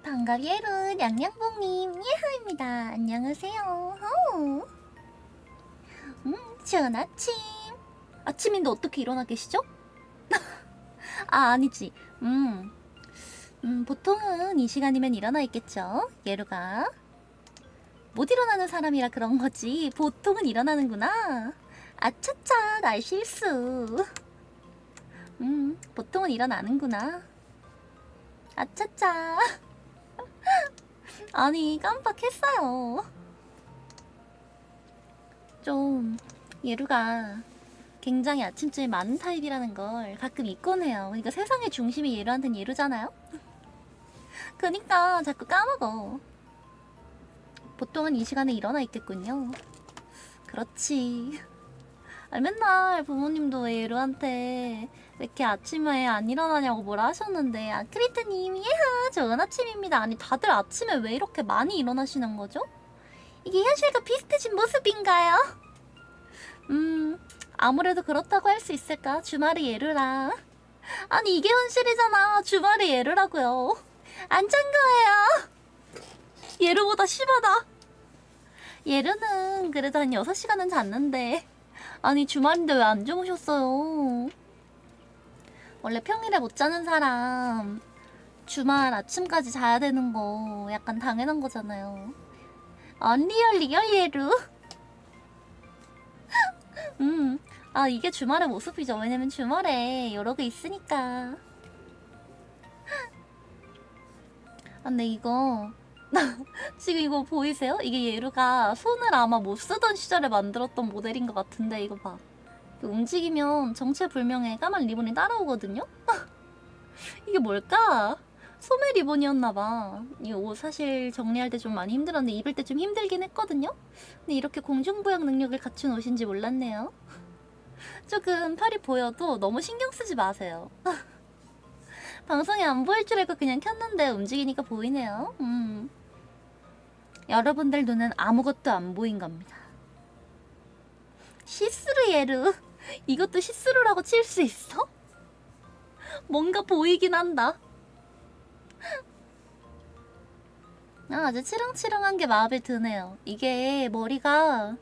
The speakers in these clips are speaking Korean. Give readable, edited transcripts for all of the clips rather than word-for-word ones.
반갑예루 양양봉님 예하입니다. 안녕하세요. 좋은 아침. 아침인데 어떻게 일어나 계시죠? 아니지. 보통은 이 시간이면 일어나 있겠죠. 예루가 못 일어나는 사람이라 그런 거지. 보통은 일어나는구나. 아차차 날 실수. 보통은 일어나는구나. 아차차. 아니 깜빡했어요. 좀 예루가 굉장히 아침잠이 많은 타입이라는 걸 가끔 잊곤 해요. 그러니까 세상의 중심이 예루한테는 예루잖아요. 그니까 자꾸 까먹어. 보통은 이 시간에 일어나 있겠군요. 그렇지. 맨날 부모님도 왜 예루한테 왜 이렇게 아침에 안 일어나냐고 뭐라 하셨는데, 아크리트님 예하 좋은 아침입니다. 아니 다들 아침에 왜 이렇게 많이 일어나시는 거죠? 이게 현실과 비슷해진 모습인가요? 아무래도 그렇다고 할 수 있을까? 주말이 예루라. 아니 이게 현실이잖아. 주말이 예루라고요. 안 잔 거예요. 예루보다 심하다. 예루는 그래도 한 6시간은 잤는데, 아니 주말인데 왜 안 주무셨어요? 원래 평일에 못 자는 사람 주말 아침까지 자야 되는 거 약간 당연한 거잖아요. 언리얼 리얼 예루. 아 이게 주말의 모습이죠. 왜냐면 주말에 여러 개 있으니까. 아 근데 이거 지금 이거 보이세요? 이게 예루가 손을 아마 못 쓰던 시절에 만들었던 모델인 것 같은데, 이거 봐. 움직이면 정체불명의 까만 리본이 따라오거든요? 이게 뭘까? 소매 리본이었나봐. 이 옷 사실 정리할 때 좀 많이 힘들었는데 입을 때 좀 힘들긴 했거든요? 근데 이렇게 공중부양 능력을 갖춘 옷인지 몰랐네요. 조금 팔이 보여도 너무 신경 쓰지 마세요. 방송에 안 보일 줄 알고 그냥 켰는데 움직이니까 보이네요. 여러분들 눈엔 아무것도 안 보인 겁니다. 시스루 예루. 이것도 시스루라고 칠 수 있어? 뭔가 보이긴 한다. 아주 치렁치렁한 게 마음에 드네요. 이게 머리가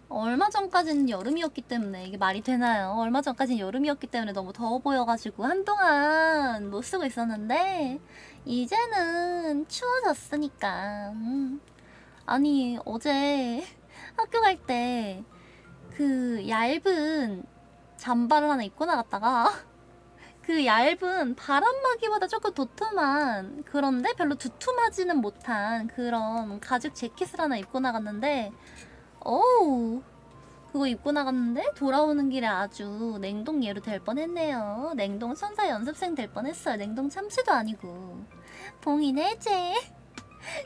얼마 전까지는 여름이었기 때문에, 이게 말이 되나요? 얼마 전까지는 여름이었기 때문에 너무 더워 보여가지고 한동안 못 쓰고 있었는데, 이제는 추워졌으니까. 아니 어제 학교 갈 때 그 얇은 잠바를 하나 입고 나갔다가 그 얇은 바람막이보다 조금 도톰한, 그런데 별로 두툼하지는 못한 그런 가죽 재킷을 하나 입고 나갔는데, 어우 그거 입고 나갔는데 돌아오는 길에 아주 냉동 예루 될 뻔했네요. 냉동 천사 연습생 될 뻔했어요. 냉동 참치도 아니고. 봉인해제.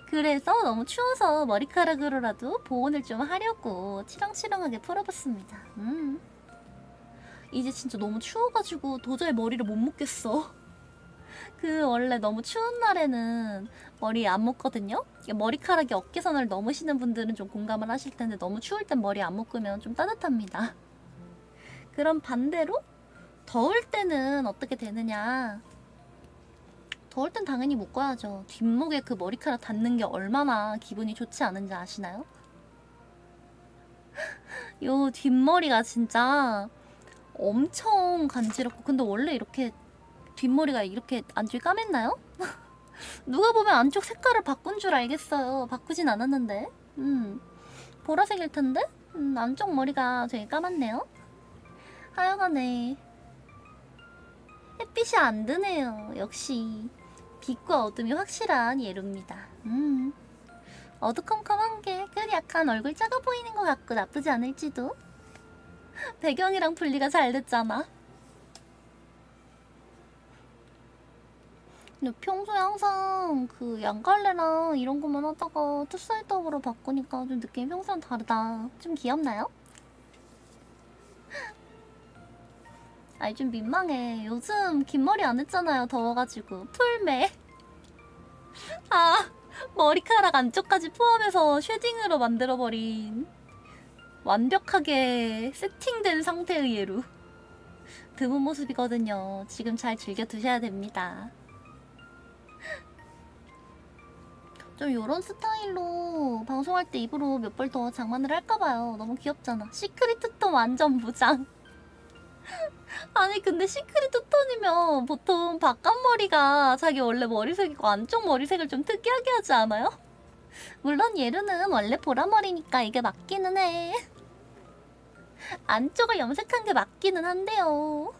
그래서 너무 추워서 머리카락으로라도 보온을 좀 하려고 치렁치렁하게 풀어봤습니다. 이제 진짜 너무 추워가지고 도저히 머리를 못 묶겠어. 그 원래 너무 추운 날에는 머리 안 묶거든요? 머리카락이 어깨선을 넘으시는 분들은 좀 공감을 하실 텐데, 너무 추울 땐 머리 안 묶으면 좀 따뜻합니다. 그럼 반대로 더울 때는 어떻게 되느냐? 더울 땐 당연히 묶어야죠. 뒷목에 그 머리카락 닿는 게 얼마나 기분이 좋지 않은지 아시나요? 요 뒷머리가 진짜 엄청 간지럽고, 근데 원래 이렇게 뒷머리가 이렇게 안쪽이 까맸나요? 누가 보면 안쪽 색깔을 바꾼 줄 알겠어요. 바꾸진 않았는데. 보라색일 텐데? 안쪽 머리가 되게 까맣네요. 하여간에 햇빛이 안 드네요. 역시 빛과 어둠이 확실한 예루입니다. 어두컴컴한 게 그래도 약간 얼굴 작아 보이는 것 같고 나쁘지 않을지도. 배경이랑 분리가 잘 됐잖아. 근데 평소에 항상 그 양갈래랑 이런 것만 하다가 투사이더브로 바꾸니까 좀 느낌이 평소랑 다르다. 좀 귀엽나요? 아니 좀 민망해. 요즘 긴 머리 안 했잖아요. 더워가지고. 풀매. 아 머리카락 안쪽까지 포함해서 쉐딩으로 만들어버린 완벽하게 세팅된 상태의 예루. 드문 모습이거든요. 지금 잘 즐겨 드셔야 됩니다. 좀 요런 스타일로 방송할 때 입으로 몇 벌 더 장만을 할까봐요. 너무 귀엽잖아. 시크릿 투톤 완전 무장. 아니 근데 시크릿 투톤이면 보통 바깥머리가 자기 원래 머리색이고 안쪽 머리색을 좀 특이하게 하지 않아요? 물론 예루는 원래 보라머리니까 이게 맞기는 해. 안쪽을 염색한 게 맞기는 한데요.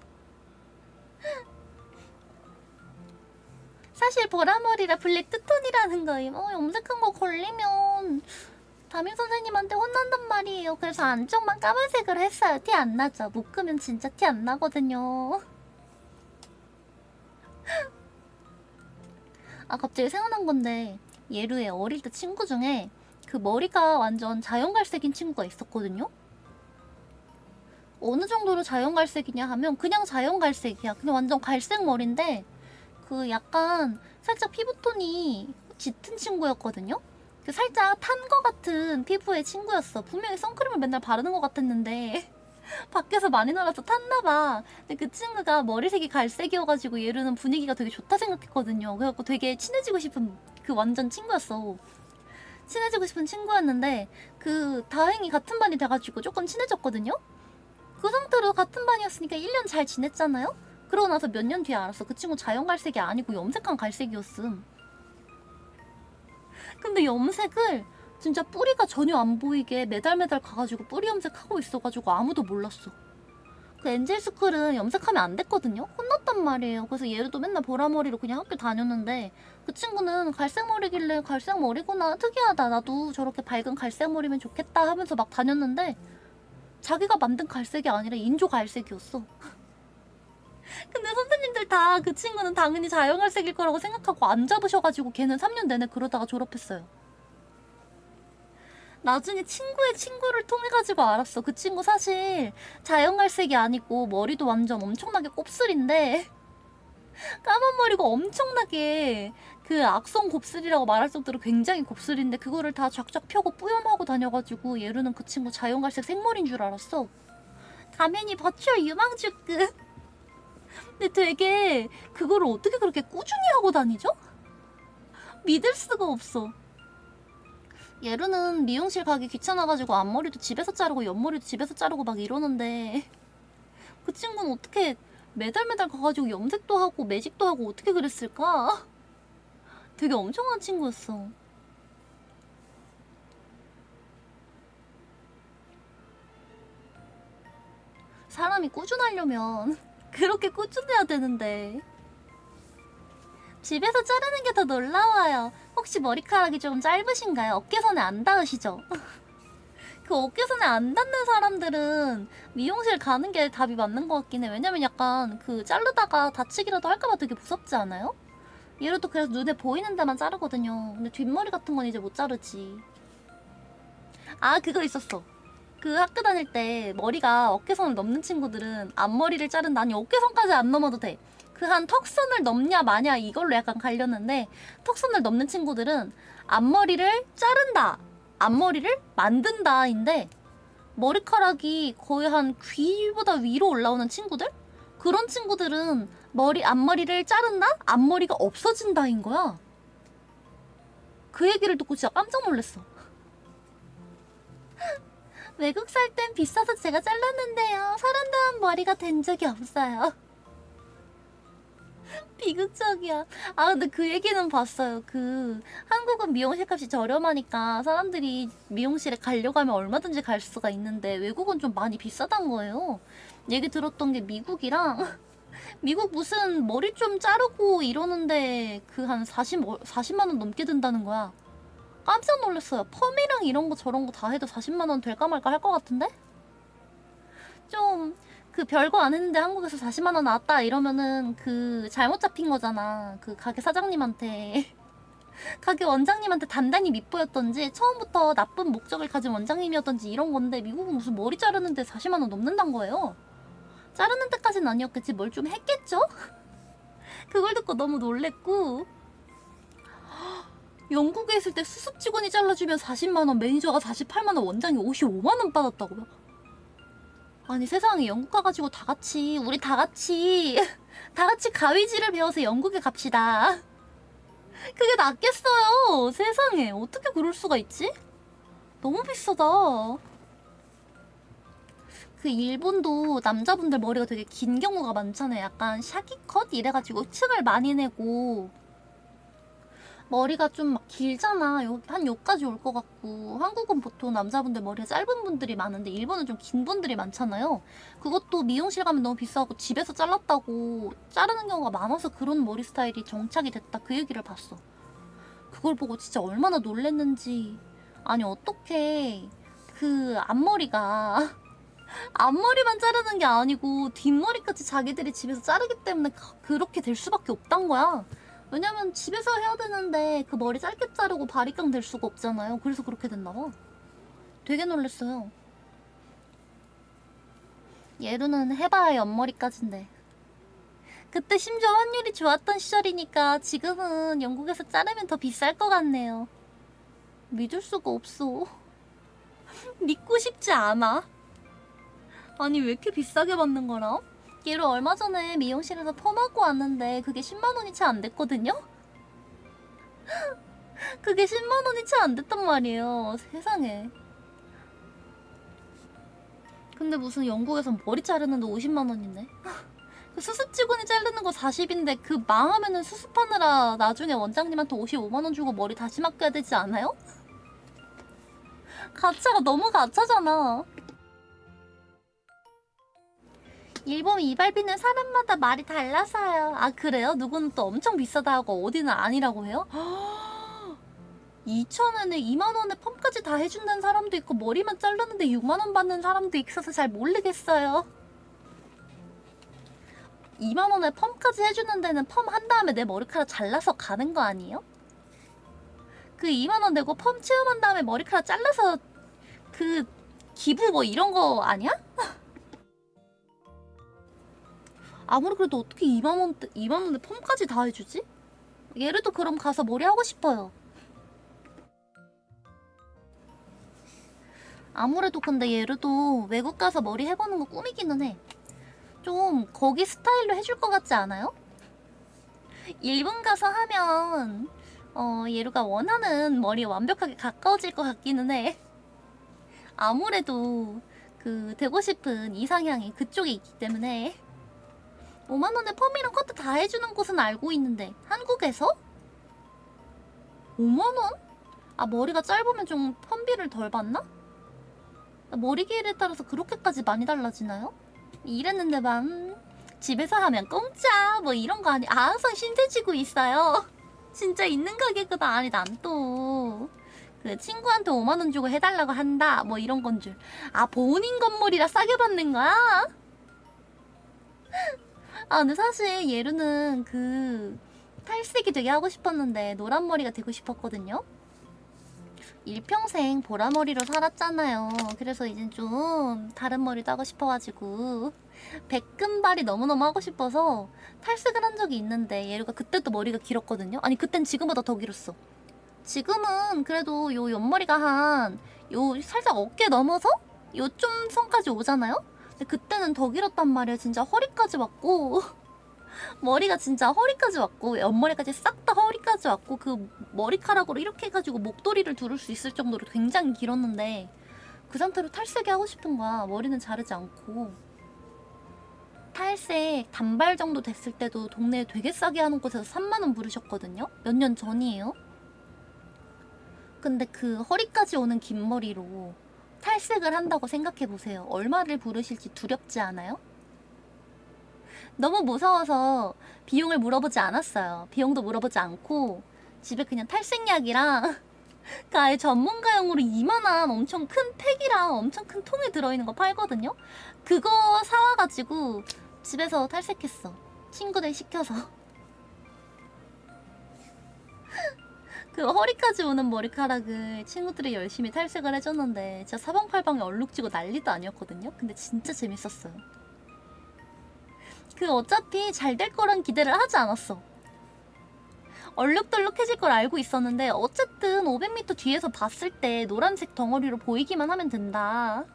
사실 보라머리라 블랙 투톤이라는 거임. 염색한 거 걸리면 담임 선생님한테 혼난단 말이에요. 그래서 안쪽만 까만색으로 했어요. 티 안 나죠? 묶으면 진짜 티 안 나거든요. 아 갑자기 생각난 건데 예루의 어릴 때 친구 중에 그 머리가 완전 자연갈색인 친구가 있었거든요. 어느 정도로 자연갈색이냐 하면 그냥 자연갈색이야. 그냥 완전 갈색 머리인데 그 약간 살짝 피부톤이 짙은 친구였거든요. 그 살짝 탄 거 같은 피부의 친구였어. 분명히 선크림을 맨날 바르는 것 같았는데 밖에서 많이 놀아서 탔나봐. 근데 그 친구가 머리색이 갈색이어가지고 예루는 분위기가 되게 좋다 생각했거든요. 그래갖고 되게 친해지고 싶은 그 완전 친구였어. 친해지고 싶은 친구였는데 그 다행히 같은 반이 돼가지고 조금 친해졌거든요. 그 상태로 같은 반이었으니까 1년 잘 지냈잖아요? 그러고 나서 몇 년 뒤에 알았어. 그 친구 자연갈색이 아니고 염색한 갈색이었음. 근데 염색을 진짜 뿌리가 전혀 안 보이게 매달매달 가가지고 뿌리 염색하고 있어가지고 아무도 몰랐어. 그 엔젤스쿨은 염색하면 안 됐거든요? 혼났단 말이에요. 그래서 얘도 맨날 보라머리로 그냥 학교 다녔는데 그 친구는 갈색머리길래 갈색머리구나 특이하다 나도 저렇게 밝은 갈색머리면 좋겠다 하면서 막 다녔는데 자기가 만든 갈색이 아니라 인조 갈색이었어. 근데 선생님들 다 그 친구는 당연히 자연갈색일 거라고 생각하고 안 잡으셔가지고 걔는 3년 내내 그러다가 졸업했어요. 나중에 친구의 친구를 통해가지고 알았어. 그 친구 사실 자연갈색이 아니고 머리도 완전 엄청나게 곱슬인데 까만 머리가 엄청나게 그 악성 곱슬이라고 말할 정도로 굉장히 곱슬인데 그거를 다 쫙쫙 펴고 뿌염하고 다녀가지고 예루는 그 친구 자연갈색 생머리인 줄 알았어. 가면이 버추얼 유망주급. 근데 되게 그거를 어떻게 그렇게 꾸준히 하고 다니죠? 믿을 수가 없어. 예루는 미용실 가기 귀찮아가지고 앞머리도 집에서 자르고 옆머리도 집에서 자르고 막 이러는데 그 친구는 어떻게 매달 가가지고 염색도 하고 매직도 하고 어떻게 그랬을까? 되게 엄청난 친구였어. 사람이 꾸준하려면 그렇게 꾸준해야 되는데 집에서 자르는 게 더 놀라워요. 혹시 머리카락이 좀 짧으신가요? 어깨선에 안 닿으시죠? 그 어깨선에 안 닿는 사람들은 미용실 가는 게 답이 맞는 것 같긴 해. 왜냐면 약간 그 자르다가 다치기라도 할까봐 되게 무섭지 않아요? 얘로도 그래서 눈에 보이는 데만 자르거든요. 근데 뒷머리 같은 건 이제 못 자르지. 아 그거 있었어. 그 학교 다닐 때 머리가 어깨선을 넘는 친구들은 앞머리를 자른다. 아니 어깨선까지 안 넘어도 돼. 그 한 턱선을 넘냐 마냐 이걸로 약간 갈렸는데 턱선을 넘는 친구들은 앞머리를 자른다. 앞머리를 만든다인데 머리카락이 거의 한 귀보다 위로 올라오는 친구들? 그런 친구들은 앞머리를 자른다? 앞머리가 없어진다인 거야. 그 얘기를 듣고 진짜 깜짝 놀랐어. 외국 살 땐 비싸서 제가 잘랐는데요. 사람 다운 머리가 된 적이 없어요. 비극적이야. 아 근데 그 얘기는 봤어요. 그 한국은 미용실 값이 저렴하니까 사람들이 미용실에 가려고 하면 얼마든지 갈 수가 있는데 외국은 좀 많이 비싸단 거예요. 얘기 들었던 게 미국이랑 미국 무슨 머리 좀 자르고 이러는데 그 한 40만 원 넘게 든다는 거야. 깜짝 놀랐어요. 펌이랑 이런 거 저런 거 다 해도 40만 원 될까 말까 할 것 같은데? 좀 그 별거 안 했는데 한국에서 40만 원 나왔다 이러면은 그 잘못 잡힌 거잖아. 그 가게 사장님한테 가게 원장님한테 단단히 밉보였던지 처음부터 나쁜 목적을 가진 원장님이었던지 이런 건데 미국은 무슨 머리 자르는데 40만 원 넘는단 거예요. 자르는 데까지는 아니었겠지. 뭘 좀 했겠죠? 그걸 듣고 너무 놀랬고 영국에 있을 때 수습 직원이 잘라주면 40만 원, 매니저가 48만 원, 원장이 55만 원 받았다고요? 아니 세상에 영국 가가지고 우리 다 같이 가위질을 배워서 영국에 갑시다. 그게 낫겠어요. 세상에 어떻게 그럴 수가 있지? 너무 비싸다. 그 일본도 남자분들 머리가 되게 긴 경우가 많잖아요. 약간 샤기컷 이래가지고 층을 많이 내고 머리가 좀 막 길잖아. 한 요까지 올 것 같고. 한국은 보통 남자분들 머리가 짧은 분들이 많은데 일본은 좀 긴 분들이 많잖아요. 그것도 미용실 가면 너무 비싸고 집에서 잘랐다고 자르는 경우가 많아서 그런 머리 스타일이 정착이 됐다. 그 얘기를 봤어. 그걸 보고 진짜 얼마나 놀랬는지. 아니 어떻게 그 앞머리가 앞머리만 자르는 게 아니고 뒷머리까지 자기들이 집에서 자르기 때문에 그렇게 될 수밖에 없단 거야. 왜냐면 집에서 해야 되는데 그 머리 짧게 자르고 바리깡 될 수가 없잖아요. 그래서 그렇게 됐나 봐. 되게 놀랬어요. 예루는 해봐야 옆머리까지인데. 그때 심지어 환율이 좋았던 시절이니까 지금은 영국에서 자르면 더 비쌀 것 같네요. 믿을 수가 없어. 믿고 싶지 않아. 아니 왜 이렇게 비싸게 받는 거라? 얘를 얼마 전에 미용실에서 펌하고 왔는데 그게 10만 원이 채 안 됐거든요? 그게 10만 원이 채 안 됐단 말이에요. 세상에. 근데 무슨 영국에서 머리 자르는데 50만 원이네. 그 수습 직원이 자르는 거 40인데 그 망하면은 수습하느라 나중에 원장님한테 55만 원 주고 머리 다시 맡겨야 되지 않아요? 가차가 너무 가차잖아. 일본 이발비는 사람마다 말이 달라서요. 아 그래요? 누구는 또 엄청 비싸다 하고 어디는 아니라고 해요? 2,000원에 2만원에 펌까지 다 해준다는 사람도 있고 머리만 자르는데 6만원 받는 사람도 있어서 잘 모르겠어요. 2만원에 펌까지 해주는 데는 펌 한 다음에 내 머리카락 잘라서 가는 거 아니에요? 그 2만원 내고 펌 체험한 다음에 머리카락 잘라서 그 기부 뭐 이런 거 아니야? 아무리 그래도 어떻게 2만원에 펌까지 다 해주지? 얘를도 그럼 가서 머리 하고 싶어요. 아무래도 근데 얘를도 외국 가서 머리 해보는 거 꿈이기는 해. 좀 거기 스타일로 해줄 것 같지 않아요? 일본 가서 하면 얘루가 원하는 머리에 완벽하게 가까워질 것 같기는 해. 아무래도 그 되고 싶은 이상향이 그쪽에 있기 때문에 5만원에 펌이랑 커트 다 해주는 곳은 알고 있는데 한국에서? 5만원? 아 머리가 짧으면 좀 펌비를 덜 받나? 머리 길이에 따라서 그렇게까지 많이 달라지나요? 이랬는데만 집에서 하면 공짜 뭐 이런 거 아니. 항상 신세지고 있어요. 진짜 있는 가게가 아니. 난 또 그 친구한테 5만원 주고 해달라고 한다 뭐 이런 건 줄. 아 본인 건물이라 싸게 받는 거야? 아 근데 사실 예루는 그 탈색이 되게 하고 싶었는데 노란 머리가 되고 싶었거든요. 일평생 보라머리로 살았잖아요. 그래서 이젠 좀 다른 머리도 하고 싶어가지고 백금발이 너무너무 하고 싶어서 탈색을 한 적이 있는데 얘가 그때도 머리가 길었거든요. 아니 그땐 지금보다 더 길었어. 지금은 그래도 요 옆머리가 한 요 살짝 어깨 넘어서 요쯤 선까지 오잖아요. 근데 그때는 더 길었단 말이야. 진짜 허리까지 왔고 머리가 진짜 허리까지 왔고 옆머리까지 싹 다 허리까지 왔고 그 머리카락으로 이렇게 해가지고 목도리를 두를 수 있을 정도로 굉장히 길었는데 그 상태로 탈색이 하고 싶은 거야. 머리는 자르지 않고. 탈색 단발 정도 됐을 때도 동네에 되게 싸게 하는 곳에서 3만원 부르셨거든요. 몇 년 전이에요. 근데 그 허리까지 오는 긴 머리로 탈색을 한다고 생각해보세요. 얼마를 부르실지 두렵지 않아요? 너무 무서워서 비용을 물어보지 않았어요. 비용도 물어보지 않고 집에 그냥 탈색약이랑 그 아예 전문가용으로 이만한 엄청 큰 팩이랑 엄청 큰 통에 들어있는 거 팔거든요. 그거 사와가지고 집에서 탈색했어. 친구들 시켜서. 그 허리까지 오는 머리카락을 친구들이 열심히 탈색을 해줬는데 진짜 사방팔방에 얼룩지고 난리도 아니었거든요. 근데 진짜 재밌었어요. 그 어차피 잘 될 거란 기대를 하지 않았어. 얼룩덜룩해질 걸 알고 있었는데 어쨌든 500m 뒤에서 봤을 때 노란색 덩어리로 보이기만 하면 된다.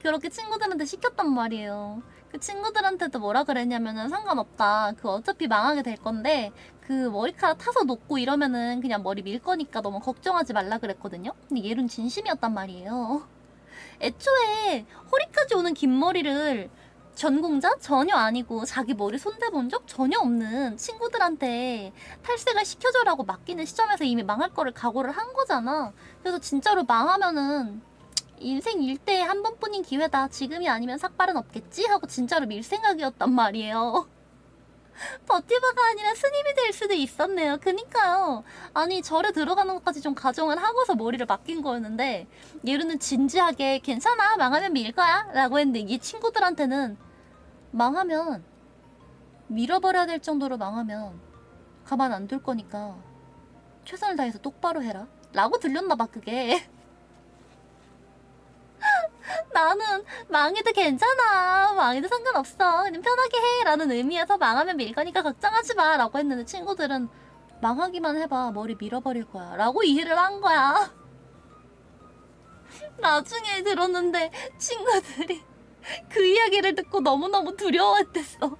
그렇게 친구들한테 시켰단 말이에요. 그 친구들한테도 뭐라 그랬냐면은 상관없다. 그 어차피 망하게 될 건데 그 머리카락 타서 녹고 이러면은 그냥 머리 밀 거니까 너무 걱정하지 말라 그랬거든요. 근데 얘는 진심이었단 말이에요. 애초에 허리까지 오는 긴 머리를 전공자? 전혀 아니고 자기 머리 손대본 적 전혀 없는 친구들한테 탈색을 시켜줘라고 맡기는 시점에서 이미 망할 거를 각오를 한 거잖아. 그래서 진짜로 망하면은 인생 일대에 한 번뿐인 기회다. 지금이 아니면 삭발은 없겠지? 하고 진짜로 밀 생각이었단 말이에요. 버티바가 아니라 스님이 될 수도 있었네요. 그니까요. 아니 절에 들어가는 것까지 좀 가정을 하고서 머리를 맡긴 거였는데 예루는 진지하게 괜찮아 망하면 밀 거야 라고 했는데 이 친구들한테는 망하면 밀어버려야 될 정도로 망하면 가만 안 둘 거니까 최선을 다해서 똑바로 해라 라고 들렸나 봐 그게. 나는 망해도 괜찮아. 망해도 상관없어. 그냥 편하게 해. 라는 의미에서 망하면 밀 거니까 걱정하지 마. 라고 했는데 친구들은 망하기만 해봐. 머리 밀어버릴 거야. 라고 이해를 한 거야. 나중에 들었는데 친구들이 그 이야기를 듣고 너무너무 두려워했댔어.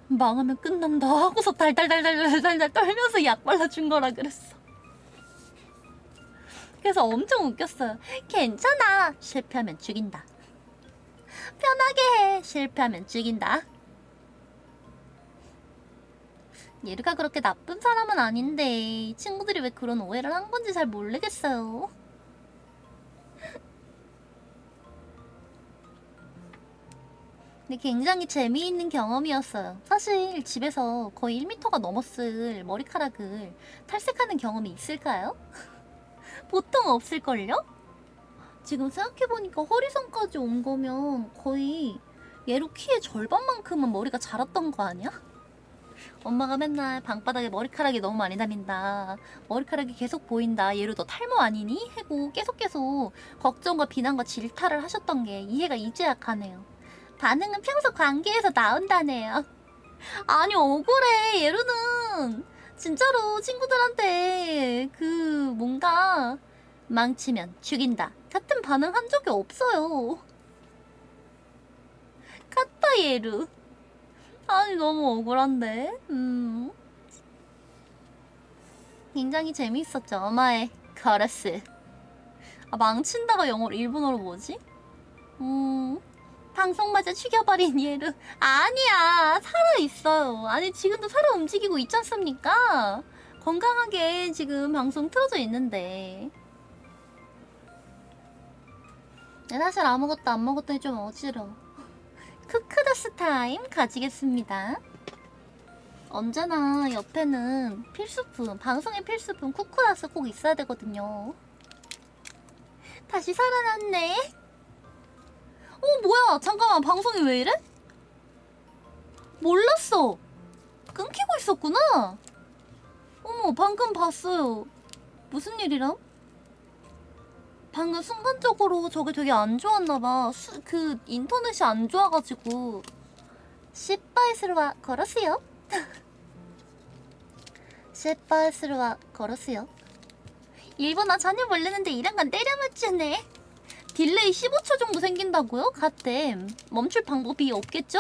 망하면 끝난다 하고서 달달달달달달 떨면서 약 발라준 거라 그랬어. 그래서 엄청 웃겼어요. 괜찮아. 실패하면 죽인다. 편하게 해. 실패하면 죽인다. 예르가 그렇게 나쁜 사람은 아닌데 친구들이 왜 그런 오해를 한 건지 잘 모르겠어요. 근데 굉장히 재미있는 경험이었어요. 사실 집에서 거의 1m가 넘었을 머리카락을 탈색하는 경험이 있을까요? 보통 없을걸요? 지금 생각해보니까 허리선까지 온 거면 거의 얘로 키의 절반만큼은 머리가 자랐던 거 아니야? 엄마가 맨날 방바닥에 머리카락이 너무 많이 다닌다. 머리카락이 계속 보인다. 얘로 너 탈모 아니니? 하고 계속 걱정과 비난과 질타를 하셨던 게 이해가 이제야 가네요. 반응은 평소 관계에서 나온다네요. 아니 억울해. 얘로는 진짜로 친구들한테 그 뭔가 망치면 죽인다 같은 반응 한 적이 없어요. 카타 예루. 아니 너무 억울한데. 굉장히 재미있었죠. 엄마의 커러스. 아 망친다가 영어로 일본어로 뭐지? 방송마저 죽여버린 예루. 아니야 살아있어요. 아니 지금도 살아 움직이고 있지 않습니까? 건강하게 지금 방송 틀어져 있는데. 사실 아무것도 안 먹었더니 좀 어지러워. 쿠크다스 타임 가지겠습니다. 언제나 옆에는 필수품, 방송의 필수품 쿠크다스 꼭 있어야 되거든요. 다시 살아났네. 뭐야 잠깐만 방송이 왜 이래? 몰랐어. 끊기고 있었구나. 어머 방금 봤어요. 무슨 일이람? 방금 순간적으로 저게 되게 안 좋았나봐. 그 인터넷이 안 좋아가지고.失敗するは 걸었어요. 失敗するは 걸었어요. 일본어 전혀 모르는데 이런 건 때려 맞추네. 딜레이 15초 정도 생긴다고요? 갓댐. 멈출 방법이 없겠죠?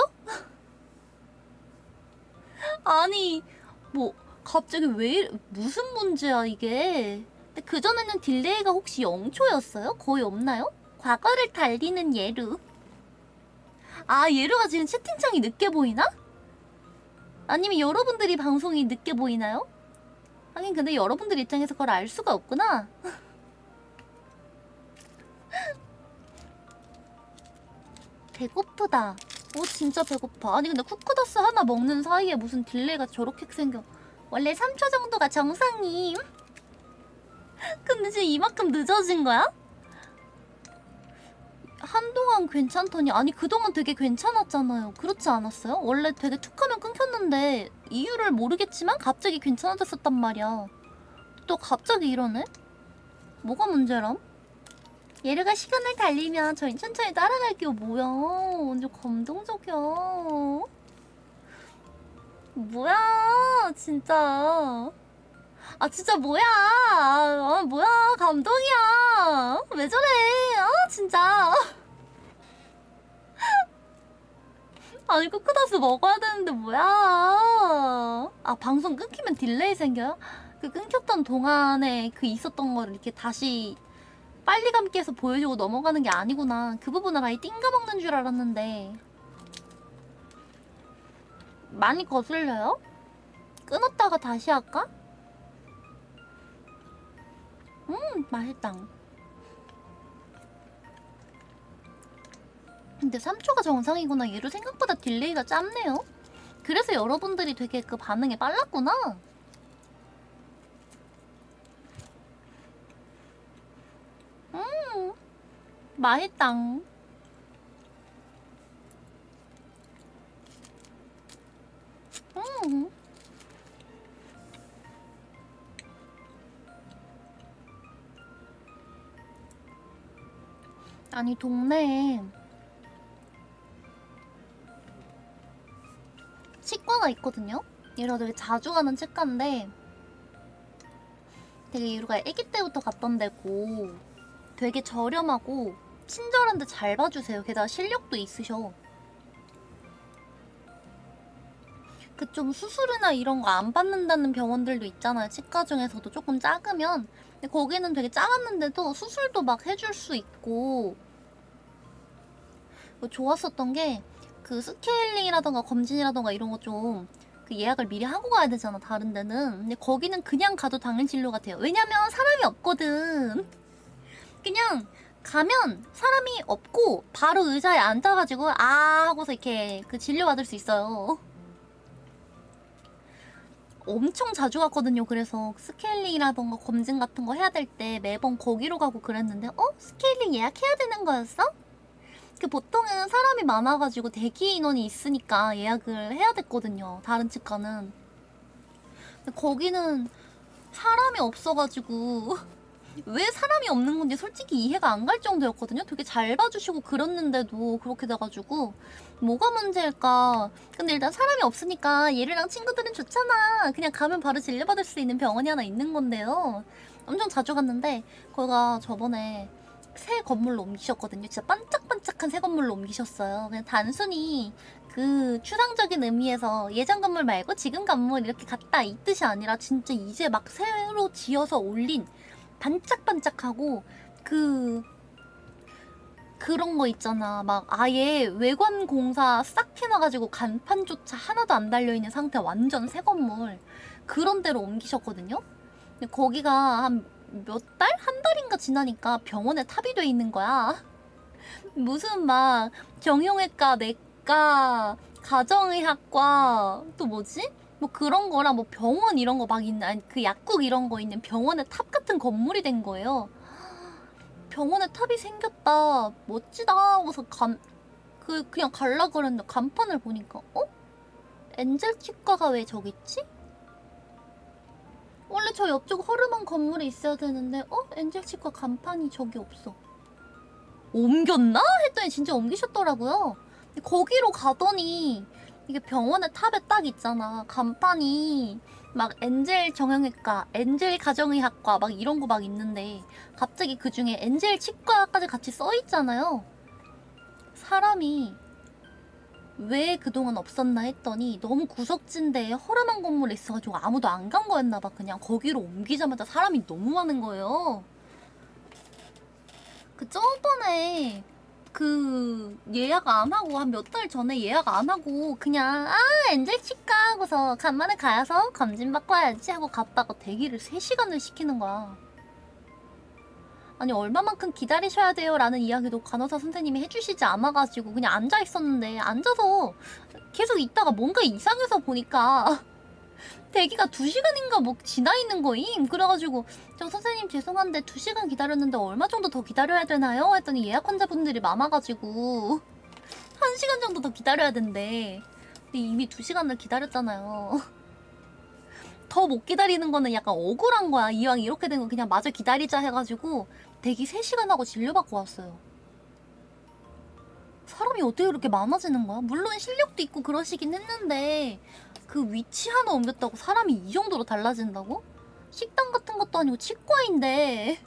아니 뭐 갑자기 왜 무슨 문제야 이게. 근데 그전에는 딜레이가 혹시 0초였어요? 거의 없나요? 과거를 달리는 예루. 아 예루가 지금 채팅창이 늦게 보이나? 아니면 여러분들이 방송이 늦게 보이나요? 하긴 근데 여러분들 입장에서 그걸 알 수가 없구나. 배고프다. 진짜 배고파. 아니 근데 쿠쿠다스 하나 먹는 사이에 무슨 딜레이가 저렇게 생겨. 원래 3초 정도가 정상임. 근데 지금 이만큼 늦어진 거야? 한동안 괜찮더니 아니 그동안 되게 괜찮았잖아요. 그렇지 않았어요? 원래 되게 툭하면 끊겼는데 이유를 모르겠지만 갑자기 괜찮아졌었단 말이야. 또 갑자기 이러네? 뭐가 문제람? 예르가 시간을 달리면 저희 천천히 따라갈게요. 뭐야 완전 감동적이야. 뭐야 진짜. 아 진짜 뭐야. 뭐야 감동이야. 왜 저래. 진짜. 아니 코코넛을 먹어야 되는데 뭐야. 아 방송 끊기면 딜레이 생겨요? 그 끊겼던 동안에 그 있었던 거를 이렇게 다시 빨리 감기 해서 보여주고 넘어가는 게 아니구나. 그 부분을 아예 띵가먹는 줄 알았는데. 많이 거슬려요? 끊었다가 다시 할까? 맛있다. 근데 3초가 정상이구나. 얘도 생각보다 딜레이가 짧네요. 그래서 여러분들이 되게 그 반응이 빨랐구나. 맛있다. 아니 동네에 치과가 있거든요? 얘가 되게 자주 가는 치과인데 되게 얘가 아기 때부터 갔던 데고 되게 저렴하고 친절한데 잘 봐주세요. 게다가 실력도 있으셔. 그 좀 수술이나 이런 거 안 받는다는 병원들도 있잖아요. 치과 중에서도 조금 작으면. 근데 거기는 되게 작았는데도 수술도 막 해줄 수 있고 뭐 좋았었던 게 그 스케일링이라던가 검진이라던가 이런 거 좀 그 예약을 미리 하고 가야 되잖아 다른 데는. 근데 거기는 그냥 가도 당일 진료 같아요. 왜냐면 사람이 없거든. 그냥 가면 사람이 없고 바로 의자에 앉아가지고 아 하고서 이렇게 그 진료 받을 수 있어요. 엄청 자주 갔거든요. 그래서 스케일링이라던가 검진 같은 거 해야 될 때 매번 거기로 가고 그랬는데 스케일링 예약해야 되는 거였어? 그 보통은 사람이 많아가지고 대기 인원이 있으니까 예약을 해야 됐거든요. 다른 치과는. 근데 거기는 사람이 없어가지고 왜 사람이 없는 건지 솔직히 이해가 안 갈 정도였거든요. 되게 잘 봐주시고 그랬는데도 그렇게 돼가지고 뭐가 문제일까. 근데 일단 사람이 없으니까 얘랑 친구들은 좋잖아. 그냥 가면 바로 진료받을 수 있는 병원이 하나 있는 건데요. 엄청 자주 갔는데 거기가 저번에 새 건물로 옮기셨거든요. 진짜 반짝반짝한 새 건물로 옮기셨어요. 그냥 단순히 그 추상적인 의미에서 예전 건물 말고 지금 건물 이렇게 갔다 이 뜻이 아니라 진짜 이제 막 새로 지어서 올린 반짝반짝하고 그런 거 있잖아. 막 아예 외관 공사 싹 해놔가지고 간판조차 하나도 안 달려있는 상태 완전 새 건물 그런 데로 옮기셨거든요. 근데 거기가 한 몇 달? 한 달인가 지나니까 병원에 탑이 돼 있는 거야. 무슨 막 정형외과, 내과, 가정의학과 또 뭐지? 뭐 그런 거랑 뭐 병원 이런 거 막 있는 아니 그 약국 이런 거 있는 병원에 탑 같은 건물이 된 거예요. 병원에 탑이 생겼다. 멋지다 하고서 그냥 갈라 그랬는데 간판을 보니까 엔젤 치과가 왜 저기 있지? 원래 저 옆쪽 허름한 건물에 있어야 되는데 엔젤 치과 간판이 저기 없어. 옮겼나? 했더니 진짜 옮기셨더라고요. 근데 거기로 가더니 이게 병원의 탑에 딱 있잖아. 간판이 막 엔젤 정형외과, 엔젤 가정의학과 막 이런 거 막 있는데 갑자기 그 중에 엔젤 치과까지 같이 써 있잖아요. 사람이 왜 그동안 없었나 했더니 너무 구석진데 허름한 건물에 있어가지고 아무도 안 간 거였나봐. 그냥 거기로 옮기자마자 사람이 너무 많은 거예요. 그 저번에 그 예약 안 하고 한 몇 달 전에 예약 안 하고 그냥 엔젤 치과 하고서 간만에 가서 검진 받고 와야지 하고 갔다가 대기를 3시간을 시키는 거야. 아니 얼마만큼 기다리셔야 돼요 라는 이야기도 간호사 선생님이 해주시지 않아가지고 그냥 앉아 있었는데 앉아서 계속 있다가 뭔가 이상해서 보니까 대기가 2시간인가 뭐 지나 있는 거임. 그래가지고 저 선생님 죄송한데 2시간 기다렸는데 얼마 정도 더 기다려야 되나요? 했더니 예약 환자분들이 많아가지고 1시간 정도 더 기다려야 된대. 근데 이미 2시간을 기다렸잖아요. 더 못 기다리는 거는 약간 억울한 거야. 이왕 이렇게 된 거 그냥 마저 기다리자 해가지고 대기 3시간 하고 진료받고 왔어요. 사람이 어떻게 그렇게 많아지는 거야? 물론 실력도 있고 그러시긴 했는데 그 위치 하나 옮겼다고 사람이 이 정도로 달라진다고? 식당 같은 것도 아니고 치과인데.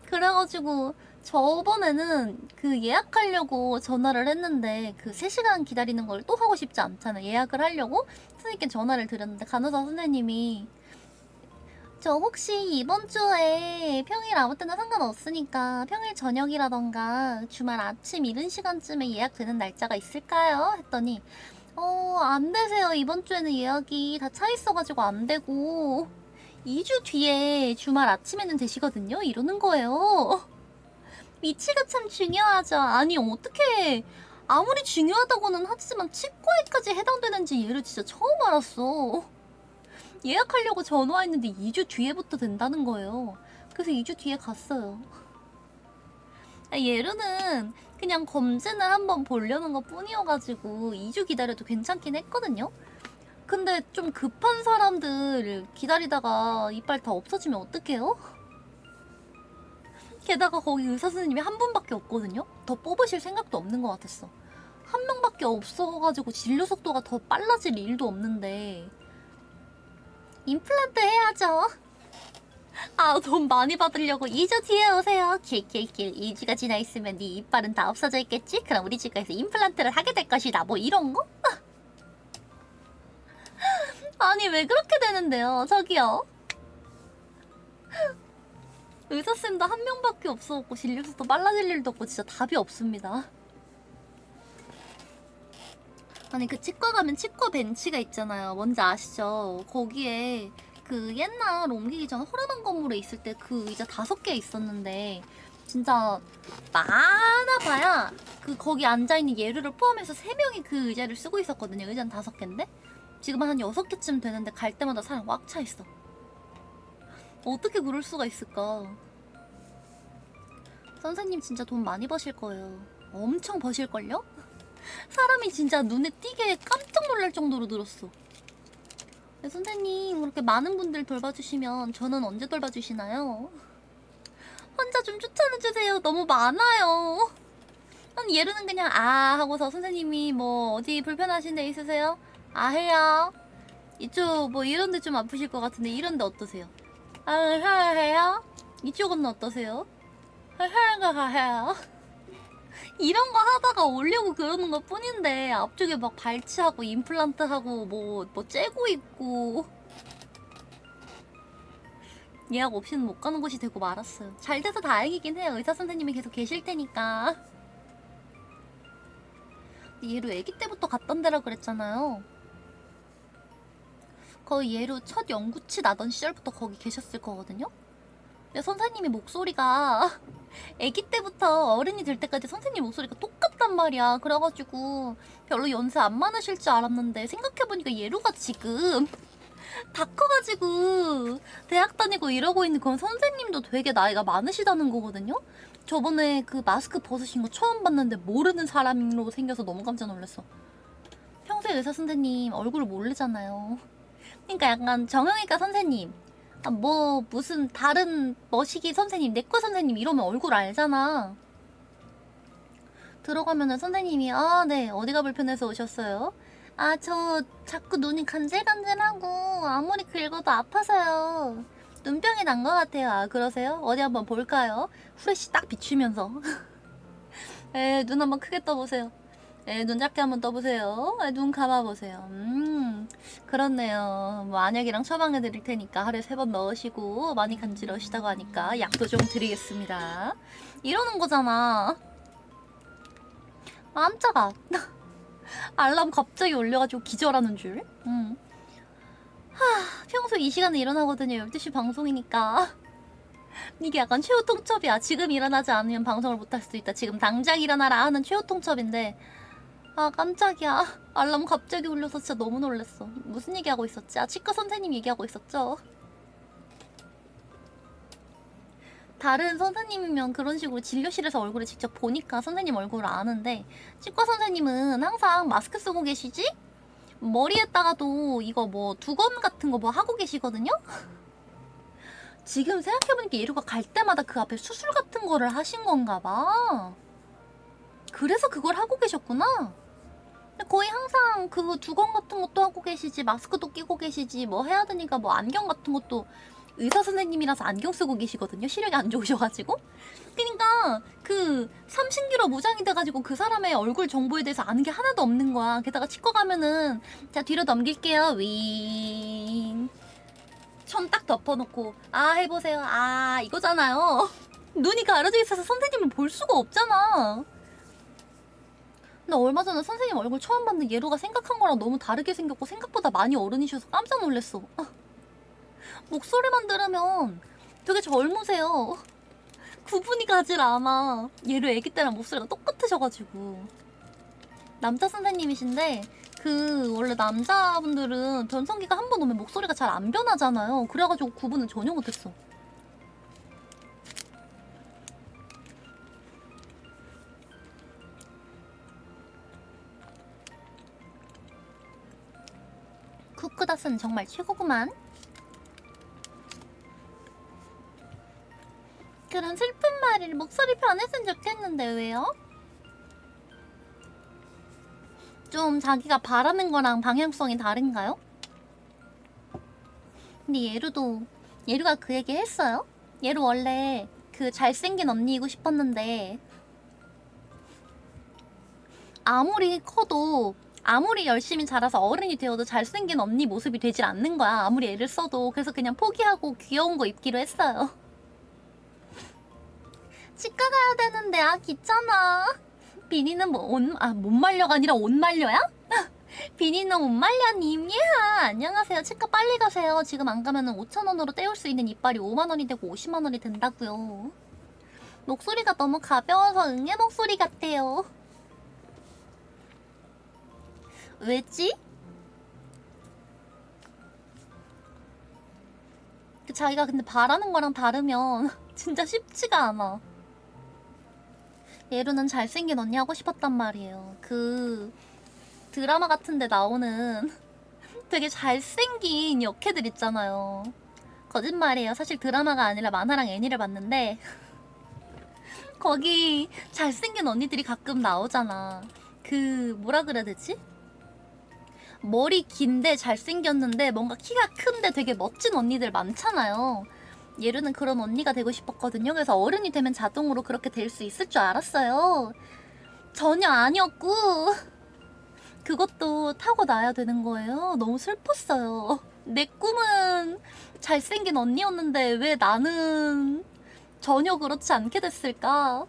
그래가지고 저번에는 그 예약하려고 전화를 했는데 그 3시간 기다리는 걸 또 하고 싶지 않잖아요. 예약을 하려고 선생님께 전화를 드렸는데 간호사 선생님이 저 혹시 이번 주에 평일 아무 때나 상관없으니까 평일 저녁이라던가 주말 아침 이른 시간쯤에 예약되는 날짜가 있을까요? 했더니 안 되세요. 이번 주에는 예약이 다 차 있어가지고 안 되고 2주 뒤에 주말 아침에는 되시거든요. 이러는 거예요. 위치가 참 중요하죠. 아니 어떻게 아무리 중요하다고는 하지만 치과에까지 해당되는지 얘를 진짜 처음 알았어. 예약하려고 전화했는데 2주 뒤에부터 된다는 거예요. 그래서 2주 뒤에 갔어요. 얘로는 그냥 검진을 한번 보려는 것 뿐이어가지고 2주 기다려도 괜찮긴 했거든요. 근데 좀 급한 사람들 기다리다가 이빨 다 없어지면 어떡해요? 게다가 거기 의사 선생님이 한 분밖에 없거든요? 더 뽑으실 생각도 없는 것 같았어. 한 명밖에 없어가지고 진료 속도가 더 빨라질 일도 없는데 임플란트 해야죠. 아, 돈 많이 받으려고 2주 뒤에 오세요. 킬킬킬 2주가 지나 있으면 네 이빨은 다 없어져 있겠지? 그럼 우리 치과에서 임플란트를 하게 될 것이다. 뭐 이런 거? 아니 왜 그렇게 되는데요? 저기요. 의사쌤도 한 명밖에 없어갖고 진료 속도 빨라질 일도 없고 진짜 답이 없습니다. 아니 그 치과 가면 치과 벤치가 있잖아요. 뭔지 아시죠? 거기에 그 옛날 옮기기 전 허름한 건물에 있을 때 그 의자 5개 있었는데 진짜 많아봐야 그 거기 앉아있는 예루를 포함해서 3명이 그 의자를 쓰고 있었거든요. 의자는 5개인데 지금은 한 6개쯤 되는데 갈 때마다 사람 꽉 차 있어. 어떻게 그럴 수가 있을까? 선생님 진짜 돈 많이 버실 거예요. 엄청 버실걸요? 사람이 진짜 눈에 띄게 깜짝 놀랄 정도로 늘었어. 네, 선생님 그렇게 많은 분들 돌봐주시면 저는 언제 돌봐주시나요? 환자 좀 추천해주세요. 너무 많아요. 아니 예르는 그냥 아 하고서 선생님이 뭐 어디 불편하신 데 있으세요? 아 해요. 이쪽 뭐 이런데 좀 아프실 것 같은데 이런데 어떠세요? 아 해요? 이쪽은 어떠세요? 해요. 이런 거 하다가 오려고 그러는 것 뿐인데 앞쪽에 막 발치하고 임플란트하고 뭐 째고 있고 예약 없이는 못 가는 곳이 되고 말았어요. 잘 돼서 다행이긴 해요. 의사 선생님이 계속 계실 테니까. 얘로 아기 때부터 갔던 데라 그랬잖아요. 거의 얘로 첫 연구치 나던 시절부터 거기 계셨을 거거든요. 근데 선생님이 목소리가 아기 때부터 어른이 될 때까지 선생님 목소리가 똑같단 말이야. 그래가지고 별로 연세 안 많으실 줄 알았는데 생각해보니까 예로가 지금 다 커가지고 대학 다니고 이러고 있는 그런 선생님도 되게 나이가 많으시다는 거거든요. 저번에 그 마스크 벗으신 거 처음 봤는데 모르는 사람으로 생겨서 너무 깜짝 놀랐어. 평소에 의사 선생님 얼굴을 모르잖아요. 그러니까 약간 정형외과 선생님 뭐 무슨 다른 머시기 선생님, 내과 선생님 이러면 얼굴 알잖아. 들어가면은 선생님이 아 네 어디가 불편해서 오셨어요? 아 저 자꾸 눈이 간질간질하고 아무리 긁어도 아파서요. 눈병이 난 것 같아요. 아 그러세요? 어디 한번 볼까요? 후레쉬 딱 비추면서 눈 한번 크게 떠보세요. 눈 작게 한번 떠보세요. 눈 감아보세요. 그렇네요. 뭐 안약이랑 처방해 드릴 테니까 하루에 3번 넣으시고 많이 간지러우시다고 하니까 약도 좀 드리겠습니다. 이러는 거잖아. 깜짝아. 알람 갑자기 울려가지고 기절하는 줄. 평소 이 시간에 일어나거든요. 12시 방송이니까. 이게 약간 최후 통첩이야. 지금 일어나지 않으면 방송을 못할 수도 있다. 지금 당장 일어나라 하는 최후 통첩인데 아 깜짝이야. 알람 갑자기 울려서 진짜 너무 놀랐어. 무슨 얘기하고 있었지? 아 치과 선생님 얘기하고 있었죠. 다른 선생님이면 그런 식으로 진료실에서 얼굴을 직접 보니까 선생님 얼굴을 아는데 치과 선생님은 항상 마스크 쓰고 계시지? 머리에다가도 이거 뭐 두건 같은 거 뭐 하고 계시거든요? 지금 생각해보니까 예루가 갈 때마다 그 앞에 수술 같은 거를 하신 건가 봐. 그래서 그걸 하고 계셨구나. 거의 항상 그 두건 같은 것도 하고 계시지 마스크도 끼고 계시지 뭐 해야 되니까 뭐 안경 같은 것도 의사 선생님이라서 안경 쓰고 계시거든요. 시력이 안 좋으셔가지고. 그러니까 그 삼신기로 무장이 돼가지고 그 사람의 얼굴 정보에 대해서 아는 게 하나도 없는 거야. 게다가 치과 가면은 자 뒤로 넘길게요. 윙. 손 딱 덮어놓고 아 해보세요. 아 이거잖아요. 눈이 가려져 있어서 선생님을 볼 수가 없잖아. 나 얼마 전에 선생님 얼굴 처음 봤는데 예로가 생각한 거랑 너무 다르게 생겼고 생각보다 많이 어른이셔서 깜짝 놀랐어. 목소리만 들으면 되게 젊으세요. 구분이 가질 않아. 예로 애기 때랑 목소리가 똑같으셔가지고. 남자 선생님이신데 원래 남자분들은 변성기가 한 번 오면 목소리가 잘 안 변하잖아요. 그래가지고 구분은 전혀 못했어. 쿠크다스는 정말 최고구만. 그런 슬픈 말을 목소리 변했으면 좋겠는데 왜요? 좀 자기가 바라는 거랑 방향성이 다른가요? 근데 예루가 그 얘기 했어요? 예루 원래 그 잘생긴 언니이고 싶었는데 아무리 커도 아무리 열심히 자라서 어른이 되어도 잘생긴 언니 모습이 되질 않는 거야. 아무리 애를 써도. 그래서 그냥 포기하고 귀여운 거 입기로 했어요. 치과 가야 되는데 아 귀찮아. 비니는 못 말려가 아니라 옷 말려야? 비니는 옷 말려님 예하. 안녕하세요. 치과 빨리 가세요. 지금 안 가면은 5,000원으로 때울 수 있는 이빨이 5만원이 되고 50만원이 된다고요. 목소리가 너무 가벼워서 응애 목소리 같아요. 왜지? 자기가 근데 바라는 거랑 다르면 진짜 쉽지가 않아. 예루는 잘생긴 언니 하고 싶었단 말이에요. 그 드라마 같은데 나오는 되게 잘생긴 역캐들 있잖아요. 거짓말이에요. 사실 드라마가 아니라 만화랑 애니를 봤는데 거기 잘생긴 언니들이 가끔 나오잖아. 뭐라 그래야 되지? 머리 긴데 잘생겼는데 뭔가 키가 큰데 되게 멋진 언니들 많잖아요. 예루는 그런 언니가 되고 싶었거든요. 그래서 어른이 되면 자동으로 그렇게 될 수 있을 줄 알았어요. 전혀 아니었고 그것도 타고나야 되는 거예요. 너무 슬펐어요. 내 꿈은 잘생긴 언니였는데 왜 나는 전혀 그렇지 않게 됐을까?